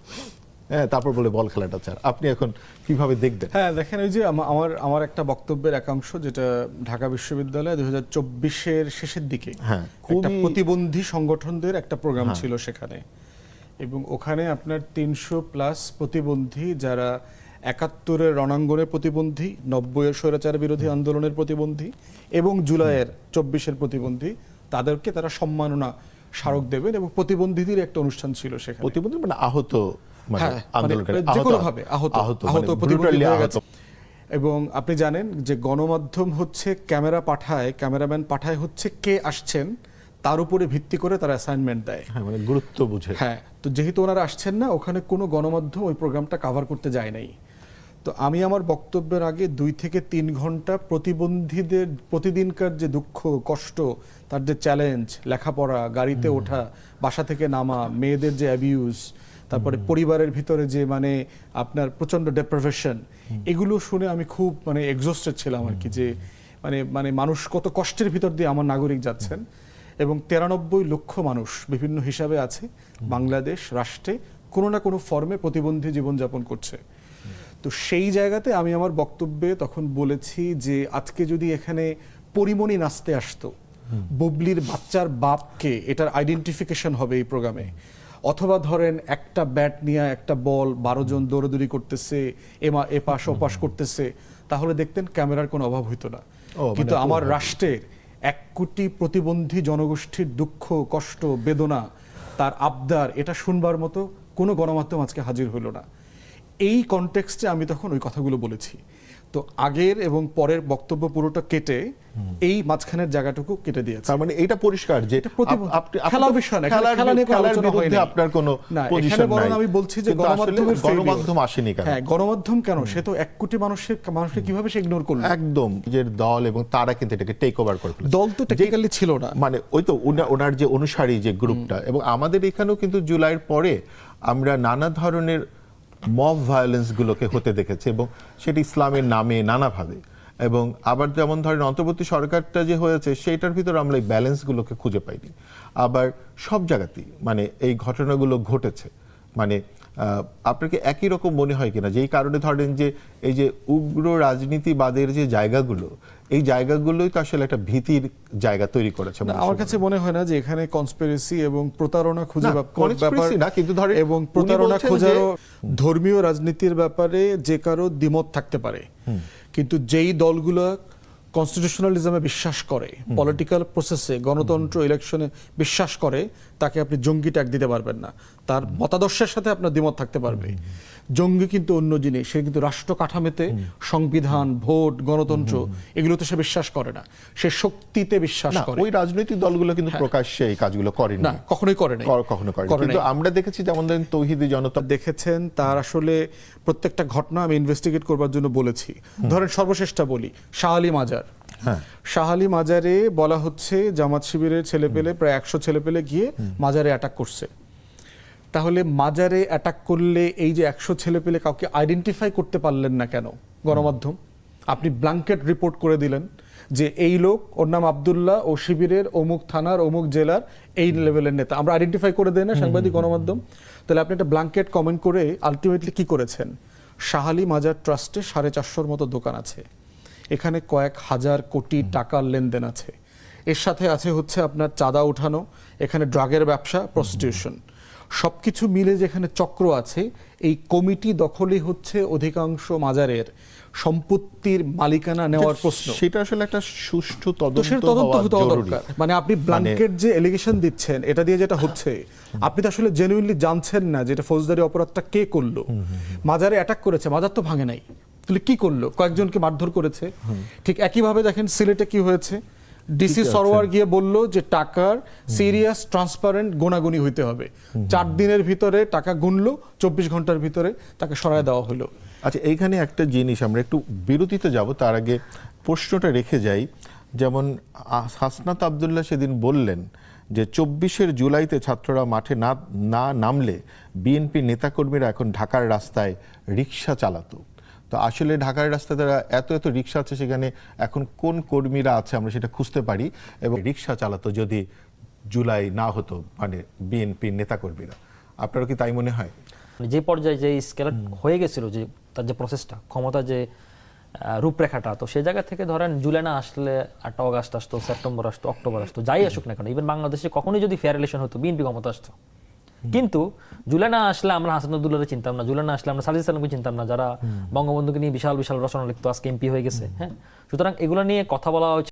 হ্যাঁ তারপর বলে বল খেলাটা ছাড়। আপনি এখন কিভাবে দেখবেন? হ্যাঁ দেখেন, ওই যে আমার একটা বক্তব্যের একাংশ, যেটা ঢাকা বিশ্ববিদ্যালয়ে 2024-এর শেষের দিকে হ্যাঁ, একটা প্রতিবন্ধী সংগঠনদের একটা প্রোগ্রাম ছিল সেখানে, এবং ওখানে আপনার 300+ প্রতিবন্ধী, যারা 71-এর রণাঙ্গনের প্রতিবন্ধী, 90-এর স্বৈরাচার বিরোধী আন্দোলনের প্রতিবন্ধী এবং জুলাইয়ের 24-এর প্রতিবন্ধী, তাদেরকে তারা সম্মাননা স্মারক দেবেন, এবং প্রতিবন্ধীদের একটা অনুষ্ঠান ছিল সেখানে। প্রতিবন্ধী মানে আহত, মানে হ্যাঁ, আন্দোলনকারী, যেকোনোভাবে আহত মানে প্রতিবন্ধী brutally হয়ে আহত। গেছে। এবং আপনি জানেন যে গণমাধ্যম হচ্ছে ক্যামেরাম্যান পাঠায় হচ্ছে কে আসছেন তার উপরে ভিত্তি করে তারা অ্যাসাইনমেন্ট দেয়, হ্যাঁ মানে গুরুত্ব বুঝে। হ্যাঁ, তো যেহেতু ওনারা আসছেন না, ওখানে কোনো গণমাধ্যম ওই প্রোগ্রামটা কভার করতে যায় নাই। তো আমি আমার বক্তব্যের আগে 2 থেকে 3 ঘন্টা প্রতিবন্ধীদের প্রতিদিনকার যে দুঃখ কষ্ট, তার যে চ্যালেঞ্জ, লেখাপড়া, গাড়িতে ওঠা, বাসা থেকে নামা, মেয়েদের যে অ্যাবিউজ, তারপরে পরিবারের ভিতরে যে মানে আপনার প্রচন্ড ডেপ্রিভেশন, এগুলো শুনে আমি খুব মানে এক্সস্টেড ছিলাম আর কি, যে মানে মানুষ কত কষ্টের ভিতর দিয়ে আমার নাগরিক যাচ্ছেন। এবং 93 লক্ষ মানুষ বিভিন্ন হিসাবে আছে বাংলাদেশ রাষ্ট্রে, কোনো না কোনো ফর্মে প্রতিবন্ধী জীবনযাপন করছে। তো সেই জায়গাতে আমি আমার বক্তব্যে তখন বলেছি যে আজকে যদি এখানে পরিমণি নাচতে আসতো, বুবলির বাচ্চার বাপকে, এটার আইডেন্টিফিকেশন হবে এই প্রোগ্রামে। অথবা ধরেন একটা ব্যাট নিয়ে একটা বল 12 জন দৌড়াদৌড়ি করতেছে, এপাশ ওপাশ করতেছে, তাহলে দেখতেন ক্যামেরার কোনো অভাব হইতো না। কিন্তু আমার রাষ্ট্রের 1 কোটি প্রতিবন্ধী জনগোষ্ঠীর দুঃখ কষ্ট বেদনা, তার আবদার, এটা শুনবার মতো কোনো গণমাধ্যম আজকে হাজির হইল না। এই কনটেক্সটে আমি তখন ওই কথাগুলো বলেছি। তো আগের এবং পরের বক্তব্য পুরোটা কেটে এই মাঝখানের জায়গাটুকু কেটে দিয়েছে। তার মানে এটা পরিষ্কার যে খেলার বিষয় না, খেলা নিয়ে আলোচনা হয়নি, আপনার কোনো না, পজিশন এখানে বরং নাই। আমি বলছি যে গণমাধ্যম আসেনি কেন? হ্যাঁ, গণমাধ্যম কেন? সে তো 1 কোটি মানুষকে কিভাবে সে ইগনোর করলো? একদম নিজের দল, এবং তারা কিন্তু এটাকে টেক ওভার করে ফেলেছে। দল তো টেকনিক্যালি ছিল না, মানে ওই তো ওনার যে অনুসারী যে গ্রুপটা। এবং আমাদের এখানেও কিন্তু জুলাইয়ের পরে আমরা নানা ধরনের মব ভায়োলেন্স গুলোকে হতে দেখেছি, এবং সেটা ইসলামের নামে নানাভাবে। এবং আবার যেমন ধরেন অন্তর্বর্তী সরকারটা যে হয়েছে সেইটার ভিতরে আমরা এই ব্যালেন্স গুলোকে খুঁজে পাইনি। আবার সব জায়গাতেই মানে এই ঘটনাগুলো ঘটেছে। মানে আপনাকে একই রকম মনে হয় কিনা, যেই কারণে ধরেন যে এই যে উগ্র রাজনীতিবাদের যে জায়গাগুলো, এই জায়গাগুলোই তো আসলে একটা ভীতির জায়গা তৈরি করেছে। আমার কাছে মনে হয় না যে এখানে কনস্পিরেসি এবং প্রতারণা খুঁজে ব্যাপার না, কিন্তু ধরেন এবং প্রতারণা খোঁজারও ধর্মীয় রাজনীতির ব্যাপারে যে কারো দ্বিমত থাকতে পারে, কিন্তু যেই দলগুলো কনস্টিটিউশনালিজমে বিশ্বাস করে, পলিটিক্যাল প্রসেসে, গণতন্ত্র, ইলেকশনে বিশ্বাস করে, তাকে আপনি জঙ্গি ট্যাগ দিতে পারবেন না। তার মতাদর্শের সাথে আপনার দ্বিমত থাকতে পারবে। জঙ্গি কিন্তু অন্য জিনিস, সে কিন্তু রাষ্ট্র কাঠামোতে সংবিধান, ভোট, গণতন্ত্র এগুলোতে সে বিশ্বাস করে না, সে শক্তিতে বিশ্বাস না, করে। ওই রাজনৈতিক দলগুলো কিন্তু প্রকাশ্যে এই কাজগুলো করেনি, না, কখনোই করে নাই। কখনো করেনি। কিন্তু আমরা দেখেছি যেমন ধরেন তৌহিদি জনতা দেখেছেন তার আসলে প্রত্যেকটা ঘটনা আমি ইনভেস্টিগেট করবার জন্য বলেছি। ধরেন সর্বশেষটা বলি, শাহ আলী মাজার। শাহ আলী মাজারে বলা হচ্ছে জামাত শিবিরের ছেলেপেলে প্রায় 100 ছেলেপেলে গিয়ে মাজারে অ্যাটাক করছে। তাহলে মাজারে অ্যাটাক করলে এই যে 100 ছেলেপেলে কাউকে আইডেন্টিফাই করতে পারলেন না কেন গণমাধ্যম? আপনি ব্ল্যাঙ্কেট রিপোর্ট করে দিলেন যে এই লোক, ওর নাম আব্দুল্লাহ, ও শিবিরের অমুক থানার অমুক জেলার এই লেভেলের নেতা। আমরা আইডেন্টিফাই করে দেয় না সাংবাদিক গণমাধ্যম? তাহলে আপনি একটা ব্ল্যাঙ্কেট কমেন্ট করে আলটিমেটলি কি করেছেন? শাহ আলী মাজার ট্রাস্টে 450-র মতো দোকান আছে, এখানে কয়েক হাজার কোটি টাকার লেনদেন আছে, এর সাথে আছে হচ্ছে আপনার চাঁদা উঠানো, এখানে ড্রাগের ব্যবসা, প্রস্টিটিউশন, সবকিছু মিলে যেখানে চক্র আছে। এই কমিটি দখলই হচ্ছে অধিকাংশ মাজারের সম্পত্তির মালিকানা নেওয়ার প্রশ্ন। সেটা আসলে একটা সুষ্ঠু তো সেটা তদন্ত হওয়া হতে জরুরি। দরকার। মানে আপনি ব্ল্যাঙ্কেট যে এলিগেশন দিচ্ছেন, এটা দিয়ে যেটা হচ্ছে, আপনি তো আসলে জেনুইনলি জানছেন না যে এটা ফৌজদারি অপরাধটা কে করলো। মাজারে অ্যাটাক করেছে, মাজার তো ভাঙে নাই, তাহলে কি করলো? কয়েকজনকে মারধর করেছে। ঠিক একইভাবে দেখেন সিলেটে কি হয়েছে, ডিসি সরওয়ার গিয়ে বলল যে টাকার সিরিয়াস ট্রান্সপারেন্ট গোনাগুনি হইতে হবে। 4 দিনের ভিতরে টাকা গুনলো, 24 ঘন্টার ভিতরে তাকে সরায় দেওয়া হলো। আচ্ছা, এইখানে একটা জিনিস আমরা একটু বিরতিতে যাব, তার আগে প্রশ্নটা রেখে যাই। যেমন হাসনাত আব্দুল্লাহ সেদিন বললেন যে 24 জুলাইতে ছাত্ররা মাঠে না নামলে বিএনপি নেতাকর্মীরা এখন ঢাকার রাস্তায় রিক্সা চালাতো। তো আসলে ঢাকার রাস্তায় তারা এত রিক্সা আছে, সেখানে এখন কোন কর্মীরা আছে আমরা সেটা খুঁজতে পারি। এবং রিক্সা চালাতো যদি জুলাই না হতো, মানে বিএনপি নেতাকর্মীরা। আপনারও কি তাই মনে হয়? যে পর্যায়ে যে স্কেল হয়ে গেছিল, যে তার যে প্রসেসটা, ক্ষমতা যে রূপরেখাটা, তো সেই জায়গা থেকে ধরেন জুলাই না আসলে 8 অগাস্ট আসতো, সেপ্টেম্বর আসতো, অক্টোবর আসতো, যাই আসুক না কেন, ইভেন বাংলাদেশে কখনোই যদি ফেয়ার ইলেকশন হতো বিএনপি ক্ষমতা আসতো। কিন্তু জুলাই না আসলে আমরা হাসানুদ্দৌলারে চিনতাম না, জুলাই না আসলে আমরা সাজিদ সালামকে চিনতাম না, যারা বঙ্গবন্ধুকে নিয়ে বিশাল বিশাল রচনা লিখতো, আজকে এমপি হয়ে গেছে। হ্যাঁ, সুতরাং এগুলো নিয়ে কথা বলা হচ্ছে।